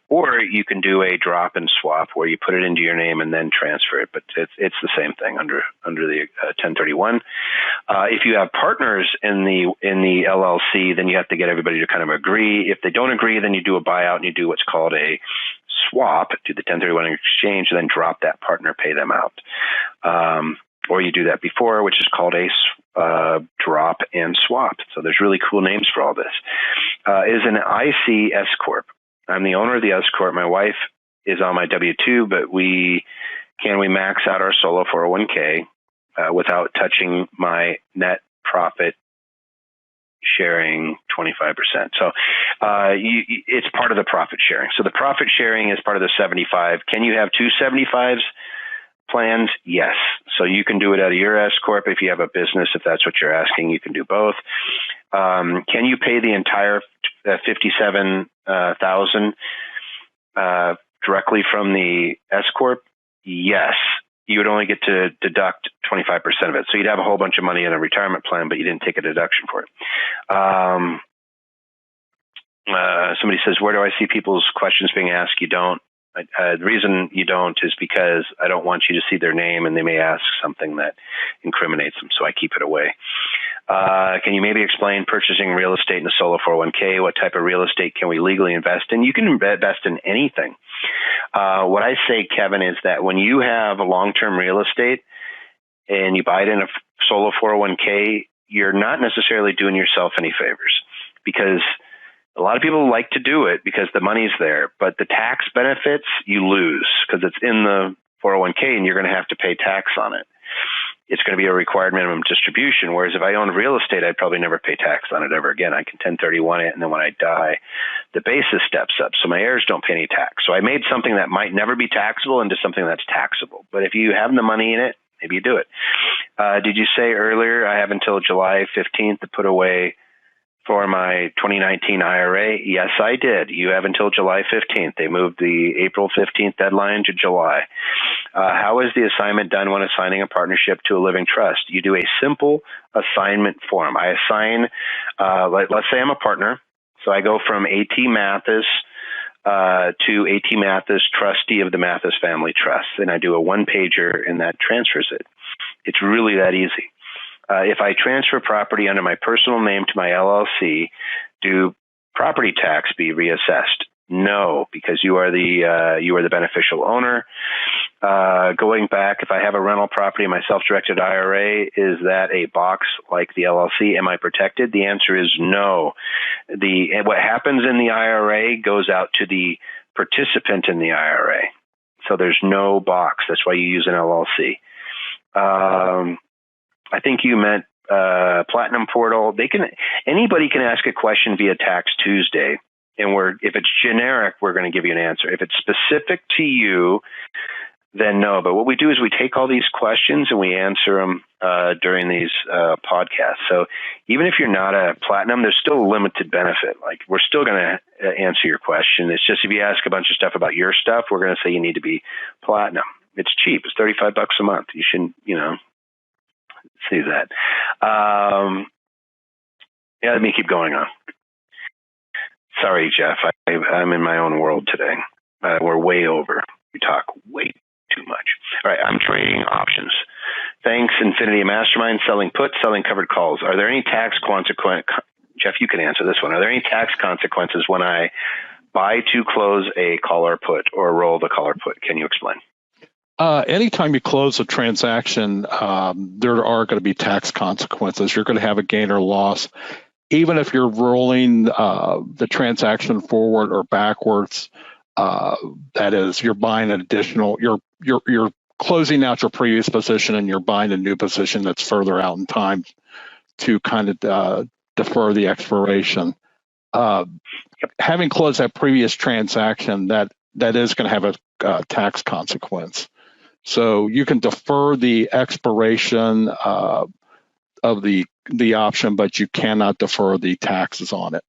or you can do a drop and swap where you put it into your name and then transfer it. But it's the same thing under the 1031. If you have partners in the LLC, then you have to get everybody to kind of agree. If they don't agree, then you do a buyout and you do what's called a swap, do the 1031 exchange, and then drop that partner, pay them out. Or you do that before, which is called a drop and swap. So there's really cool names for all this. Is an IC S-Corp. I'm the owner of the S-Corp. My wife is on my W-2, but can we max out our solo 401k without touching my net profit sharing 25%. So it's part of the profit sharing. So the profit sharing is part of the 75. Can you have two 75s plans? Yes. So you can do it out of your S-Corp if you have a business. If that's what you're asking, you can do both. Can you pay the entire $57,000 directly from the S-Corp? Yes. You would only get to deduct 25% of it. So you'd have a whole bunch of money in a retirement plan, but you didn't take a deduction for it. Somebody says, where do I see people's questions being asked? You don't. The reason you don't is because I don't want you to see their name and they may ask something that incriminates them, so I keep it away. Can you maybe explain purchasing real estate in a solo 401k? What type of real estate can we legally invest in? You can invest in anything. What I say, Kevin, is that when you have a long-term real estate and you buy it in a solo 401k, you're not necessarily doing yourself any favors, because a lot of people like to do it because the money's there, but the tax benefits you lose because it's in the 401k and you're going to have to pay tax on it. It's going to be a required minimum distribution. Whereas if I own real estate, I'd probably never pay tax on it ever again. I can 1031 it, and then when I die, the basis steps up. So my heirs don't pay any tax. So I made something that might never be taxable into something that's taxable. But if you have the money in it, maybe you do it. Did you say earlier I have until July 15th to put away for my 2019 IRA? Yes, I did. You have until July 15th. They moved the April 15th deadline to July. How is the assignment done when assigning a partnership to a living trust? You do a simple assignment form. I assign, let's say I'm a partner. So I go from A.T. Mathis to A.T. Mathis, trustee of the Mathis Family Trust, and I do a one-pager, and that transfers it. It's really that easy. If I transfer property under my personal name to my LLC, do property tax be reassessed? No, because you are the beneficial owner. Going back, if I have a rental property in my self-directed IRA, is that a box like the LLC? Am I protected? The answer is no. What happens in the IRA goes out to the participant in the IRA. So there's no box. That's why you use an LLC. I think you meant Platinum Portal. Anybody can ask a question via Tax Tuesday. And if it's generic, we're going to give you an answer. If it's specific to you, then no. But what we do is we take all these questions and we answer them during these podcasts. So even if you're not a platinum, there's still a limited benefit. Like, we're still going to answer your question. It's just if you ask a bunch of stuff about your stuff, we're going to say you need to be platinum. It's cheap. It's $35 a month. You shouldn't, see that. Yeah, let me keep going on. Sorry, Jeff. I'm in my own world today. We're way over. We talk way too much. All right, I'm trading options. Thanks, Infinity Mastermind, selling puts, selling covered calls. Are there any tax consequences? Jeff, you can answer this one. Are there any tax consequences when I buy to close a call or put or roll the call or put? Can you explain? Anytime you close a transaction, there are going to be tax consequences. You're going to have a gain or loss. Even if you're rolling the transaction forward or backwards, that is, you're buying an additional, you're closing out your previous position and you're buying a new position that's further out in time to kind of defer the expiration. Having closed that previous transaction, that is going to have a tax consequence. So you can defer the expiration of the option, but you cannot defer the taxes on it.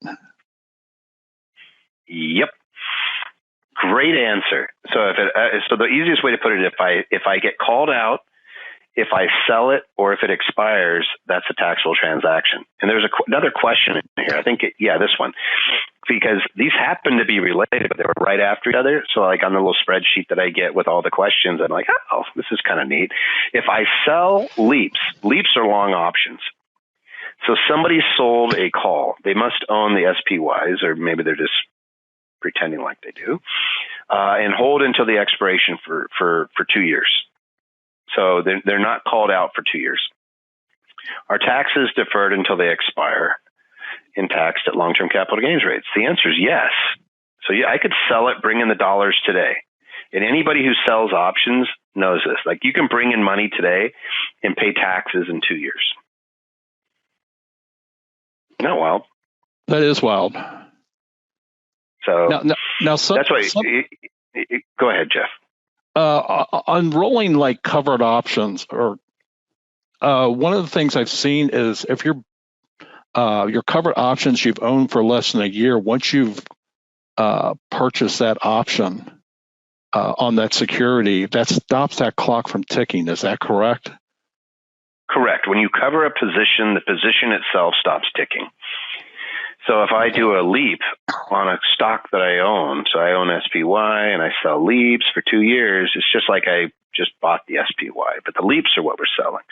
Yep. Great answer. So so the easiest way to put it, if I get called out, if I sell it, or if it expires, that's a taxable transaction. And there's another question in here. I think, this one, because these happen to be related, but they were right after each other. So like on the little spreadsheet that I get with all the questions, I'm like, oh, this is kind of neat. If I sell leaps are long options. So somebody sold a call. They must own the SPYs, or maybe they're just pretending like they do, and hold until the expiration for 2 years. So they're not called out for 2 years. Are taxes deferred until they expire and taxed at long-term capital gains rates? The answer is yes. So I could sell it, bring in the dollars today. And anybody who sells options knows this. Like, you can bring in money today and pay taxes in 2 years. Isn't that wild? That is wild. So now that's why. Go ahead, Jeff. Unrolling like covered options, or one of the things I've seen is if your covered options you've owned for less than a year, once you've purchased that option on that security, that stops that clock from ticking. Is that correct? Correct. When you cover a position, the position itself stops ticking. So if I do a leap on a stock that I own, so I own SPY and I sell leaps for 2 years, it's just like I just bought the SPY, but the leaps are what we're selling.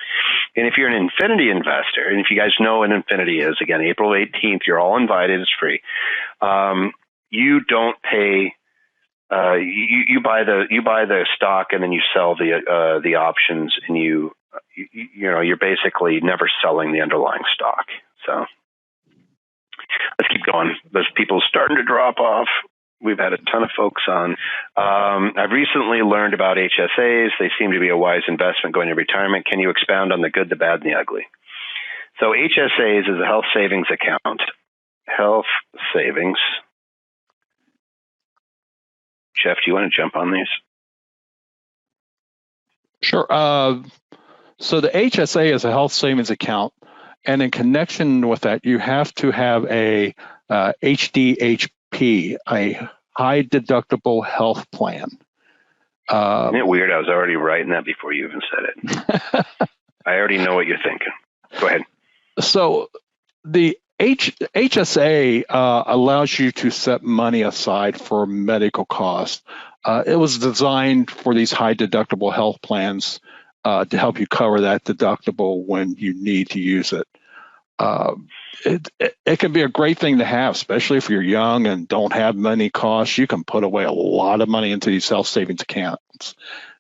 And if you're an Infinity investor, and if you guys know what Infinity is, again, April 18th, you're all invited, it's free. You don't pay, you buy the stock and then you sell the options, and you're basically never selling the underlying stock. So let's keep going. Those people starting to drop off. We've had a ton of folks on. I've recently learned about HSAs. They seem to be a wise investment going to retirement. Can you expound on the good, the bad, and the ugly? So HSAs is a health savings account. Health savings. Jeff, do you want to jump on these? Sure. So the HSA is a health savings account. And in connection with that, you have to have a HDHP, a high deductible health plan. Isn't it weird? I was already writing that before you even said it. I already know what you're thinking. Go ahead. So the HSA allows you to set money aside for medical costs. It was designed for these high deductible health plans to help you cover that deductible when you need to use it. It can be a great thing to have, especially if you're young and don't have many costs. You can put away a lot of money into these health savings accounts.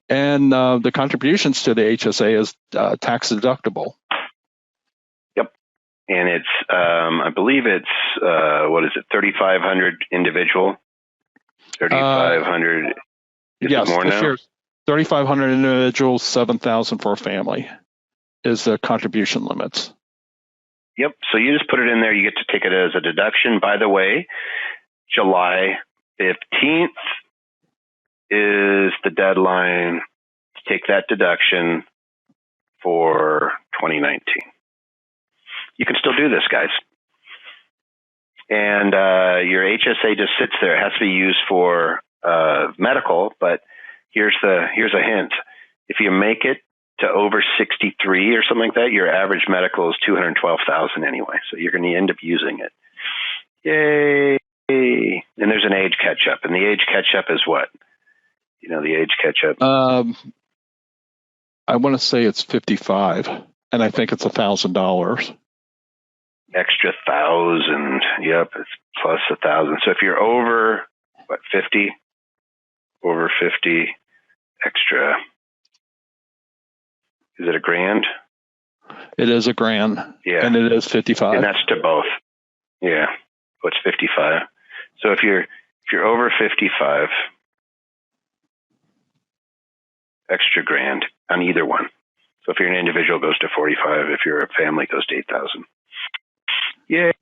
And the contributions to the HSA is tax deductible. Yep. And it's, I believe it's, what is it, 3,500 individual? 3,500. Yes, more now? 3,500 individuals, 7,000 for a family is the contribution limits. Yep. So you just put it in there. You get to take it as a deduction. By the way, July 15th is the deadline to take that deduction for 2019. You can still do this, guys. And your HSA just sits there. It has to be used for medical, but here's a hint. If you make it to over 63 or something like that, your average medical is $212,000 anyway. So you're going to end up using it. Yay. And there's an age catch up. And the age catch up is what? You know, the age catch up. I want to say it's 55, and I think it's $1,000. Extra 1,000. Yep. It's plus 1,000. So if you're over, 50? Over 50 extra. Is it $1,000? It is $1,000. Yeah. And it is 55. And that's to both. Yeah. What's 55? So if you're over 55, extra $1,000 on either one. So if you're an individual, it goes to 45. If you're a family, it goes to 8,000. Yay!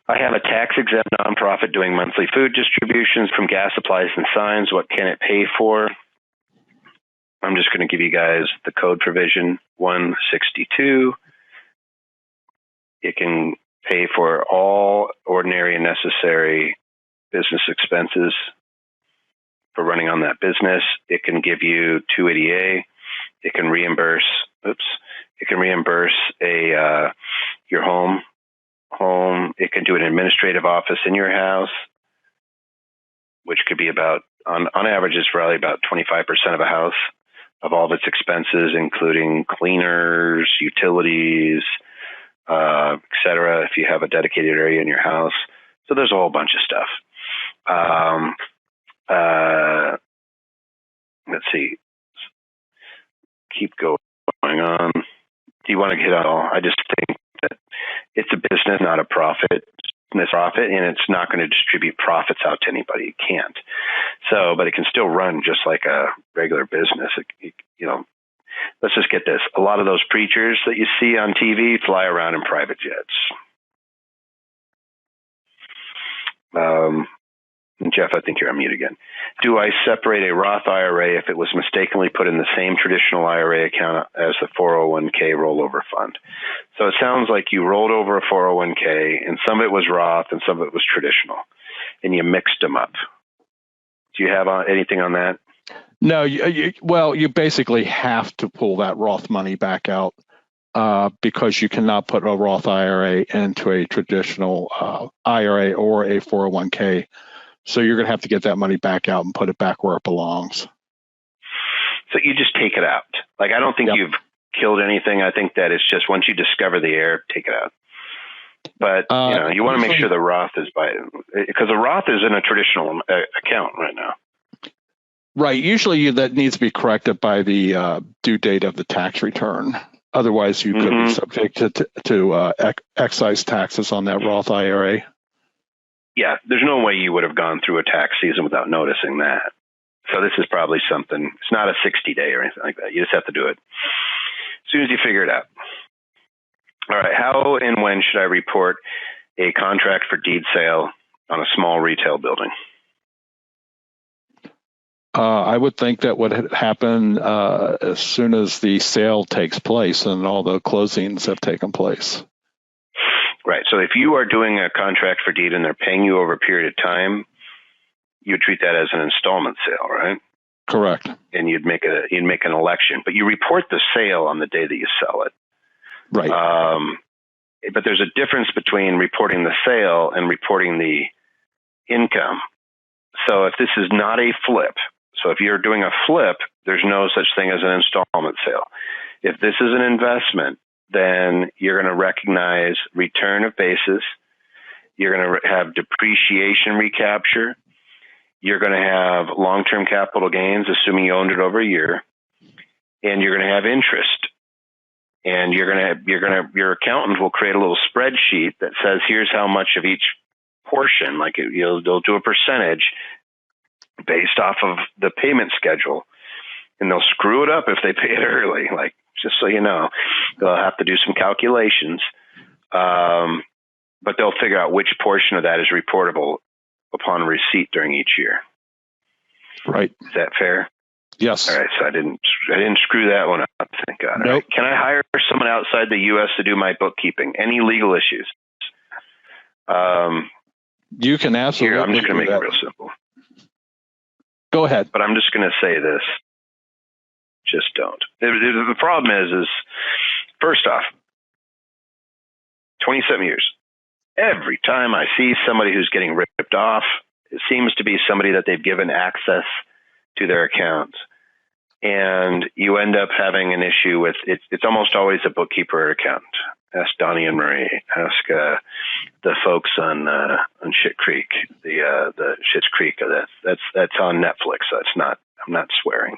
I have a tax-exempt nonprofit doing monthly food distributions from gas supplies and signs. What can it pay for? I'm just going to give you guys the code provision 162. It can pay for all ordinary and necessary business expenses for running on that business. It can give you 280A. It can reimburse. It can reimburse your home. It can do an administrative office in your house, which could be about on average is probably about 25% of a house of all of its expenses, including cleaners, utilities, etc. If you have a dedicated area in your house, so there's a whole bunch of stuff. Let's see. Keep going on. Do you want to hit on all? I just think that it's a business, not a profit. And it's not going to distribute profits out to anybody. It can't. So, but it can still run just like a regular business. Let's just get this. A lot of those preachers that you see on TV fly around in private jets. Jeff, I think you're on mute again. Do I separate a Roth IRA if it was mistakenly put in the same traditional IRA account as the 401k rollover fund? So it sounds like you rolled over a 401k and some of it was Roth and some of it was traditional and you mixed them up. Do you have anything on that? No, you basically have to pull that Roth money back out because you cannot put a Roth IRA into a traditional IRA or a 401k. So you're going to have to get that money back out and put it back where it belongs. So you just take it out. Like, I don't think you've killed anything. I think that it's just once you discover the error, take it out. But you want to make sure the Roth is because the Roth is in a traditional account right now. Right. Usually that needs to be corrected by the due date of the tax return. Otherwise, you could be subject to excise taxes on that Roth IRA. Yeah, there's no way you would have gone through a tax season without noticing that. So this is probably something, it's not a 60-day or anything like that. You just have to do it as soon as you figure it out. All right, how and when should I report a contract for deed sale on a small retail building? I would think that would happen as soon as the sale takes place and all the closings have taken place. Right. So if you are doing a contract for deed and they're paying you over a period of time, you treat that as an installment sale, right? Correct. And you'd make an election, but you report the sale on the day that you sell it. Right. but there's a difference between reporting the sale and reporting the income. So if this is not a flip, so if you're doing a flip, there's no such thing as an installment sale. If this is an investment, then you're going to recognize return of basis. You're going to have depreciation recapture. You're going to have long-term capital gains, assuming you owned it over a year, and you're going to have interest. And your accountant will create a little spreadsheet that says, here's how much of each portion, like they'll do a percentage based off of the payment schedule, and they'll screw it up if they pay it early. Like, just so you know, they'll have to do some calculations, but they'll figure out which portion of that is reportable upon receipt during each year. Right. Is that fair? Yes. All right. So I didn't screw that one up. Thank God. Nope. Right. Can I hire someone outside the U.S. to do my bookkeeping? Any legal issues? You can absolutely. Here, I'm just going to make that. it real simple. Go ahead. But I'm just going to say this. Just don't. The problem is first off, 27 years. Every time I see somebody who's getting ripped off, it seems to be somebody that they've given access to their accounts. And you end up having an issue with it. It's almost always a bookkeeper or accountant. Ask Donnie and Marie. Ask the folks on Shit Creek, the Schitt's Creek. That's on Netflix. So I'm not swearing.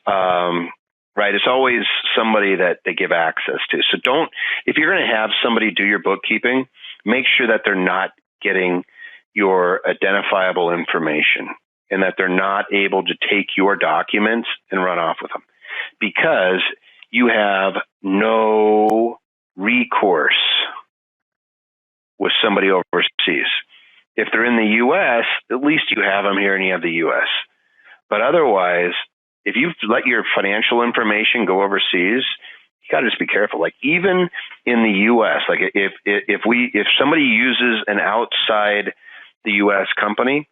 Right. It's always somebody that they give access to. So if you're going to have somebody do your bookkeeping, make sure that they're not getting your identifiable information and that they're not able to take your documents and run off with them, because you have no recourse with somebody overseas. If they're in the U.S., at least you have them here and you have the U.S. But otherwise, if you let your financial information go overseas, you got to just be careful. Like, even in the U.S., like if somebody uses an outside the U.S. company,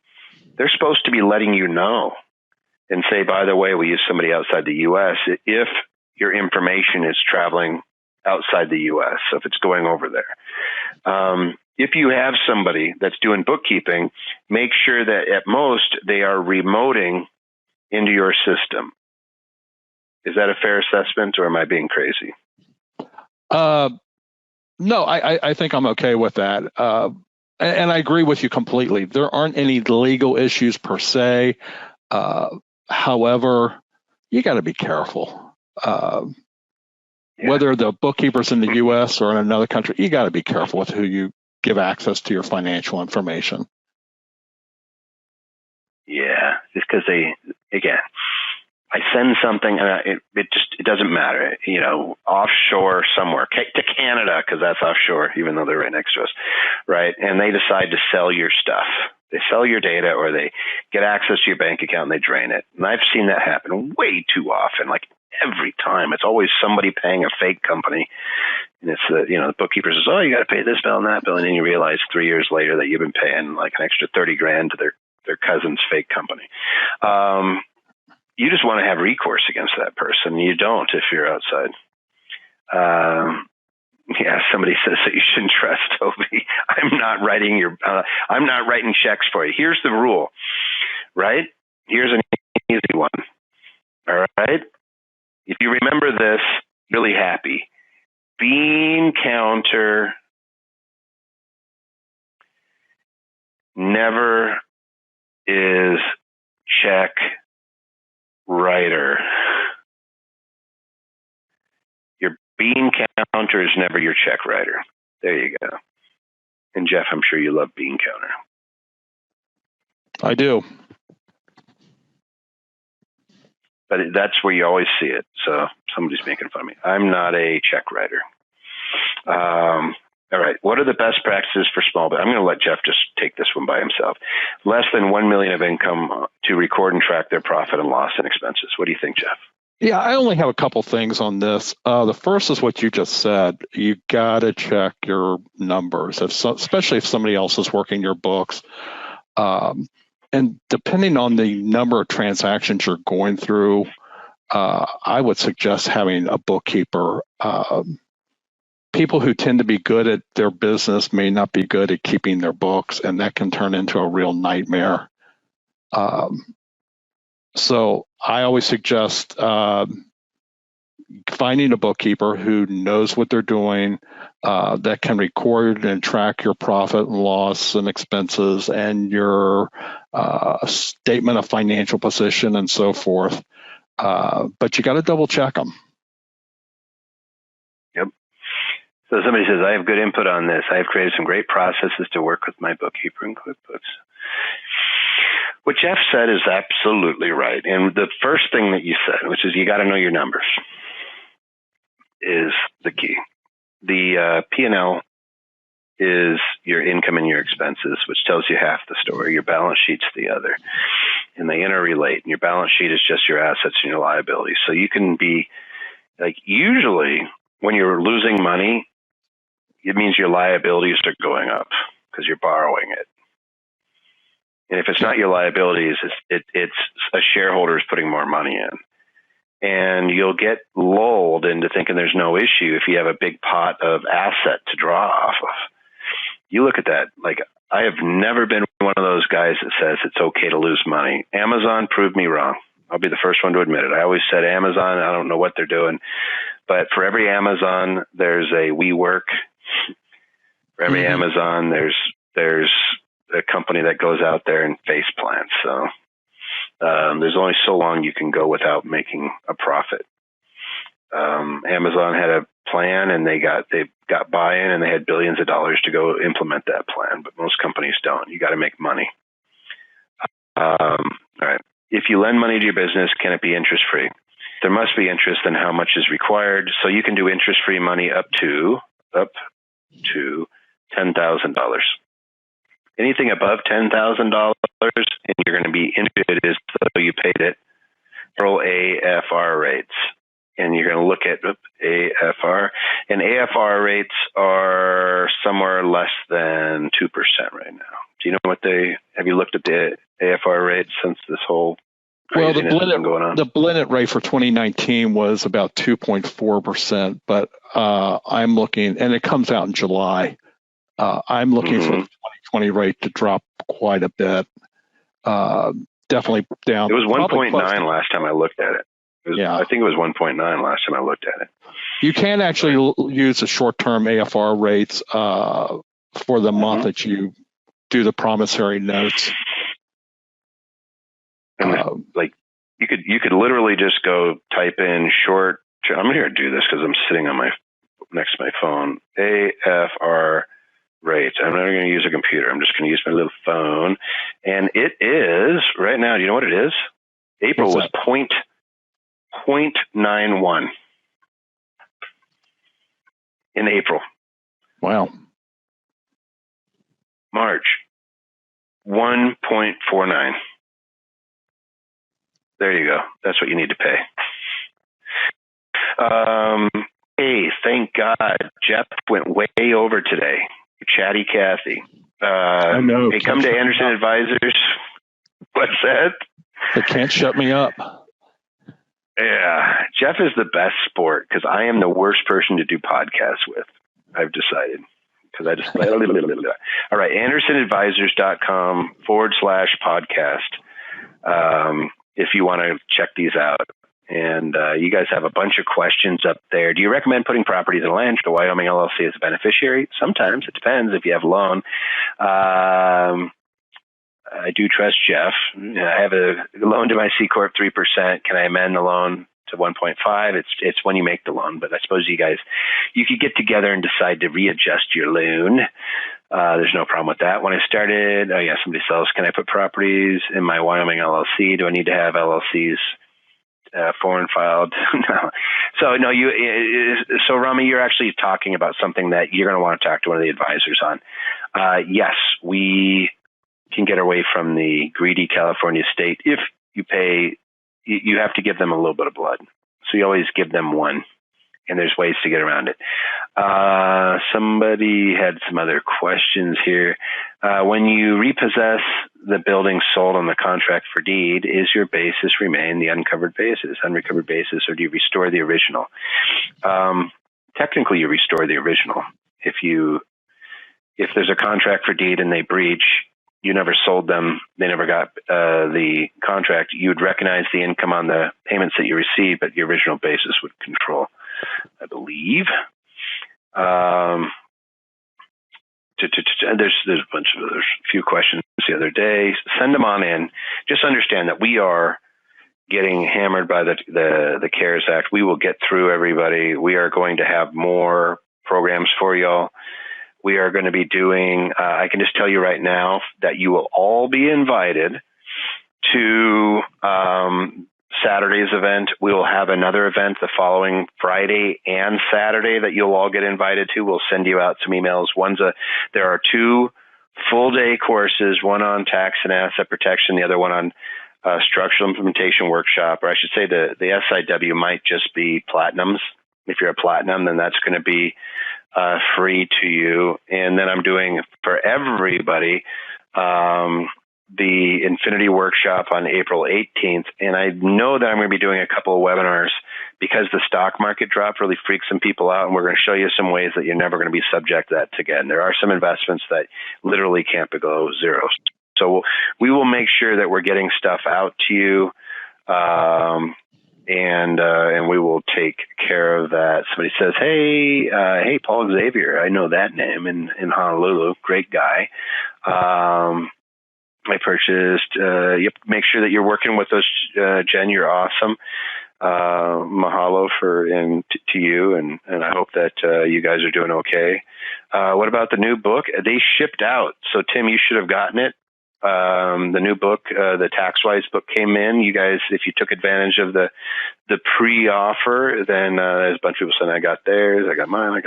they're supposed to be letting you know and say, by the way, we use somebody outside the U.S. if your information is traveling outside the U.S. So if it's going over there. If you have somebody that's doing bookkeeping, make sure that at most they are remoting into your system. Is that a fair assessment, or am I being crazy? No, I think I'm okay with that. And I agree with you completely. There aren't any legal issues per se. However, you got to be careful. Whether the bookkeeper's in the U.S. or in another country, you got to be careful with who you give access to your financial information. Yeah, just because I send something and it doesn't matter, offshore somewhere to Canada, because that's offshore, even though they're right next to us, right? And they decide to sell your stuff. They sell your data, or they get access to your bank account and they drain it. And I've seen that happen way too often. Like, every time, it's always somebody paying a fake company. And it's the bookkeeper says, oh, you got to pay this bill and that bill. And then you realize 3 years later that you've been paying like an extra $30,000 to their cousin's fake company. You just want to have recourse against that person. You don't if you're outside. Somebody says that you shouldn't trust Toby. I'm not writing checks for you. Here's the rule, right? Here's an easy one. All right. If you remember this, really happy. Bean counter never is check writer. Your bean counter is never your check writer. There you go. And Jeff, I'm sure you love bean counter. I do. But that's where you always see it. So somebody's making fun of me. I'm not a check writer. All right. What are the best practices for small business? I'm going to let Jeff just take this one by himself. Less than $1 million of income to record and track their profit and loss and expenses. What do you think, Jeff? Yeah, I only have a couple things on this. The first is what you just said. You got to check your numbers, especially if somebody else is working your books. And depending on the number of transactions you're going through, I would suggest having a bookkeeper people who tend to be good at their business may not be good at keeping their books, and that can turn into a real nightmare. So I always suggest finding a bookkeeper who knows what they're doing, that can record and track your profit and loss and expenses and your statement of financial position and so forth. But you got to double check them. Yep. So somebody says, I have good input on this. I have created some great processes to work with my bookkeeper in QuickBooks. What Jeff said is absolutely right. And the first thing that you said, which is you got to know your numbers, is the key. The P&L is your income and your expenses, which tells you half the story. Your balance sheet's the other. And they interrelate. And your balance sheet is just your assets and your liabilities. So you can be, like, usually when you're losing money, it means your liabilities are going up because you're borrowing it. And if it's not your liabilities, it's a shareholder is putting more money in. And you'll get lulled into thinking there's no issue if you have a big pot of asset to draw off of. You look at that, like, I have never been one of those guys that says it's okay to lose money. Amazon proved me wrong. I'll be the first one to admit it. I always said Amazon, I don't know what they're doing. But for every Amazon, there's a WeWork. For every Amazon, there's a company that goes out there and face plants. So there's only so long you can go without making a profit. Amazon had a plan, and they got buy-in, and they had billions of dollars to go implement that plan. But most companies don't. You got to make money. All right. If you lend money to your business, can it be interest-free? There must be interest in how much is required. So you can do interest-free money up to $10,000. Anything above $10,000, and you're going to be into it as though you paid it, federal AFR rates. And you're going to look at AFR. And AFR rates are somewhere less than 2% right now. Do you know what have you looked at the AFR rates since this whole craziness has been going on? The blended rate for 2019 was about 2.4%, but I'm looking, and it comes out in July. I'm looking for the 2020 rate to drop quite a bit. Definitely down. It was 1.9 last time I looked at it. I think it was 1.9 last time I looked at it. You can actually use the short-term AFR rates for the month that you do the promissory notes. And like you could literally just go type in short. I'm going to do this because I'm sitting on next to my phone. AFR rates. I'm not going to use a computer. I'm just going to use my little phone, and it is right now. Do you know what it is? April was 0.91 in April. Wow. March, 1.49. There you go. That's what you need to pay. Hey, thank God, Jeff went way over today. Chatty Cathy. I know. Hey, come to Anderson Advisors. What's that? They can't shut me up. Yeah, Jeff is the best sport because I am the worst person to do podcasts with. I've decided because I just all right. AndersonAdvisors.com/podcast. If you want to check these out, and you guys have a bunch of questions up there. Do you recommend putting properties and land to Wyoming LLC as a beneficiary? Sometimes it depends if you have a loan. I do trust Jeff. I have a loan to my C-Corp 3%. Can I amend the loan to 1.5? It's when you make the loan, but I suppose you could get together and decide to readjust your loan. There's no problem with that. When I started, somebody sells. Can I put properties in my Wyoming LLC? Do I need to have LLCs foreign filed? No. So no, so Rami, you're actually talking about something that you're going to want to talk to one of the advisors on. Yes, we can get away from the greedy California state. If you pay, you have to give them a little bit of blood. So you always give them one, and there's ways to get around it. Somebody had some other questions here. When you repossess the building sold on the contract for deed, is your basis remain the unrecovered basis, or do you restore the original? technically you restore the original. If there's a contract for deed and they breach, you never sold them, they never got the contract, you would recognize the income on the payments that you received, but the original basis would control, I believe. There's a few questions the other day. Send them on in. Just understand that we are getting hammered by the CARES Act. We will get through everybody. We are going to have more programs for y'all. We are going to be doing, I can just tell you right now that you will all be invited to Saturday's event. We will have another event the following Friday and Saturday that you'll all get invited to. We'll send you out some emails. There are 2 full-day courses, one on tax and asset protection, the other one on structural implementation workshop, or I should say the SIW might just be platinums. If you're a platinum, then that's going to be free to you. And then I'm doing for everybody the Infinity Workshop on April 18th. And I know that I'm going to be doing a couple of webinars because the stock market drop really freaks some people out. And we're going to show you some ways that you're never going to be subject to that again. There are some investments that literally can't below zero. So we will make sure that we're getting stuff out to you. And we will take care of that. Somebody says, hey, Paul Xavier, I know that name in Honolulu. Great guy. I purchased, make sure that you're working with us, Jen, you're awesome. Mahalo to you. And I hope that, you guys are doing okay. What about the new book? They shipped out. So Tim, you should have gotten it. The new book, the TaxWise book came in. You guys, if you took advantage of the pre-offer, then there's a bunch of people saying, I got theirs, I got mine. I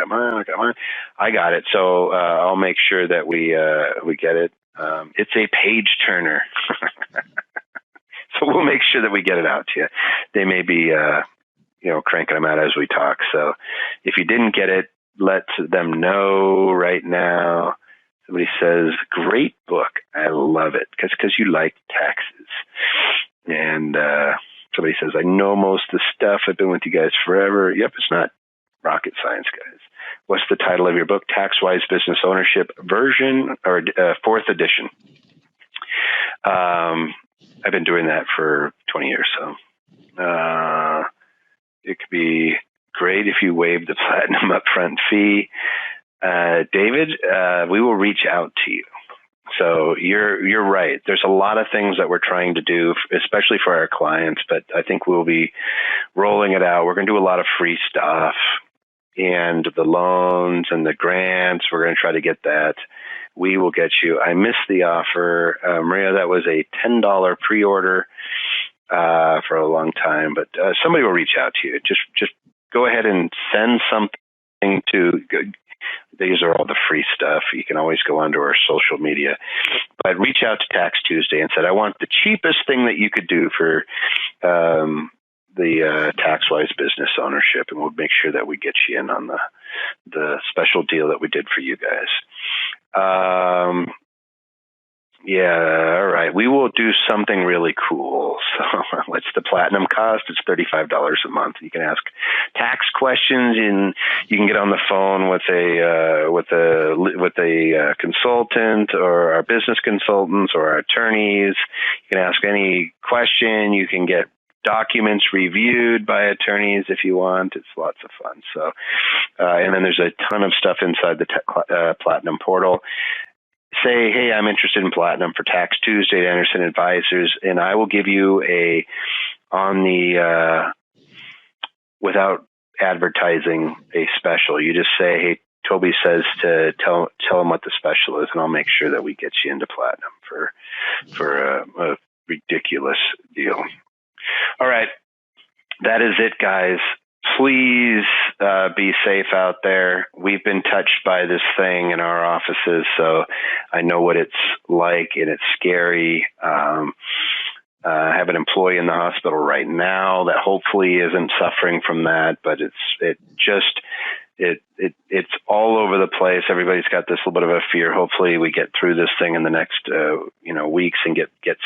got it. So I'll make sure that we get it. It's a page turner. So we'll make sure that we get it out to you. They may be, cranking them out as we talk. So if you didn't get it, let them know right now. Somebody says, great book. I love it because you like taxes. And somebody says, I know most of the stuff. I've been with you guys forever. Yep, it's not rocket science, guys. What's the title of your book? TaxWise Business Ownership version or 4th edition. I've been doing that for 20 years. So it could be great if you waive the platinum upfront fee. David, we will reach out to you. So you're right. There's a lot of things that we're trying to do, especially for our clients, but I think we'll be rolling it out. We're going to do a lot of free stuff and the loans and the grants. We're going to try to get that. We will get you. I missed the offer. Maria, that was a $10 pre-order for a long time, but somebody will reach out to you. Just go ahead and send something to. These are all the free stuff. You can always go onto our social media. But reach out to Tax Tuesday and said, I want the cheapest thing that you could do for the TaxWise business ownership, and we'll make sure that we get you in on the special deal that we did for you guys. Yeah, all right. We will do something really cool. So what's the platinum cost? It's $35 a month. You can ask tax questions, and you can get on the phone with a consultant or our business consultants or our attorneys. You can ask any question. You can get documents reviewed by attorneys if you want. It's lots of fun. So, and then there's a ton of stuff inside the Platinum portal. Say, hey, I'm interested in Platinum for Tax Tuesday at Anderson Advisors, and I will give you without advertising, a special. You just say, hey, Toby says to tell him what the special is, and I'll make sure that we get you into Platinum for a ridiculous deal. All right, that is it, guys. Please be safe out there. We've been touched by this thing in our offices, so I know what it's like, and it's scary. I have an employee in the hospital right now that hopefully isn't suffering from that, but it's all over the place. Everybody's got this little bit of a fear. Hopefully we get through this thing in the next weeks and get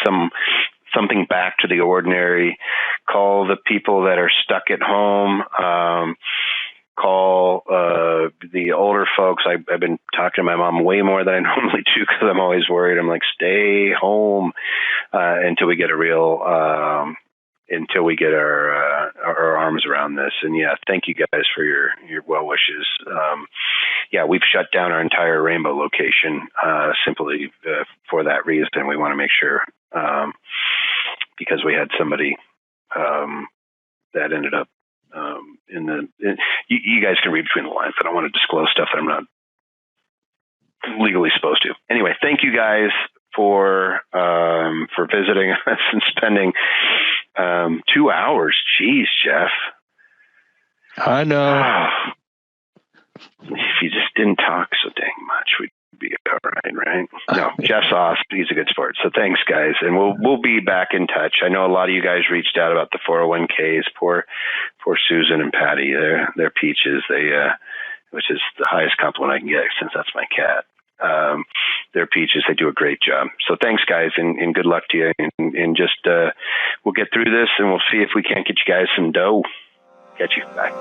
something back to the ordinary. Call the people that are stuck at home. call the older folks. I've been talking to my mom way more than I normally do because I'm always worried. I'm like, stay home until we get our arms around this. And yeah, thank you guys for your well wishes. Yeah, we've shut down our entire Rainbow location simply for that reason. We want to make sure because we had somebody that ended up you guys can read between the lines. I don't want to disclose stuff that I'm not legally supposed to. Anyway, thank you guys for visiting us and spending 2 hours. Jeez, Jeff. I know. If you just didn't talk so dang much, we'd be all right? No, Jeff's awesome. He's a good sport. So thanks, guys, and we'll be back in touch. I know a lot of you guys reached out about the 401ks. Poor Susan and Patty. They're peaches. Which is the highest compliment I can get since that's my cat. They're peaches. They do a great job. So thanks, guys, and good luck to you. And just we'll get through this, and we'll see if we can't get you guys some dough. Catch you. Bye.